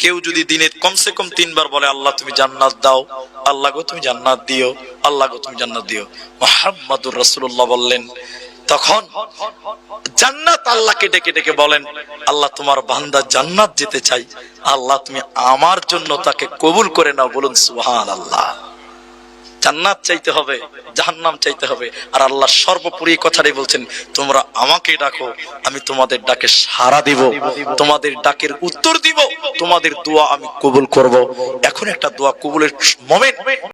কেউ যদি দিনে কমসে কম 3 বার বলে, আল্লাহ তুমি জান্নাত দাও, আল্লাহ গো তুমি জান্নাত দিও, আল্লাহ গো তুমি জান্নাত দিও, মুহাম্মাদুর রাসূলুল্লাহ বললেন, তখন জান্নাত আল্লাহকে ডেকে ডেকে বলেন, আল্লাহ তোমার বান্দা জান্নাত যেতে চাই, আল্লাহ তুমি আমার জন্য তাকে কবুল করে নাও, বলুন সুবহানাল্লাহ। জান্নাত চাইতে হবে, জাহান্নাম চাইতে হবে, আর আল্লাহ সর্বোপরি কথাটাই বলছেন, তোমরা আমাকে ডাকো, আমি তোমাদের ডাকে সাড়া দিব, তোমাদের ডাকের উত্তর দিব, তোমাদের দোয়া আমি কবুল করব। এখন একটা দোয়া কবুলের মোমেন্ট।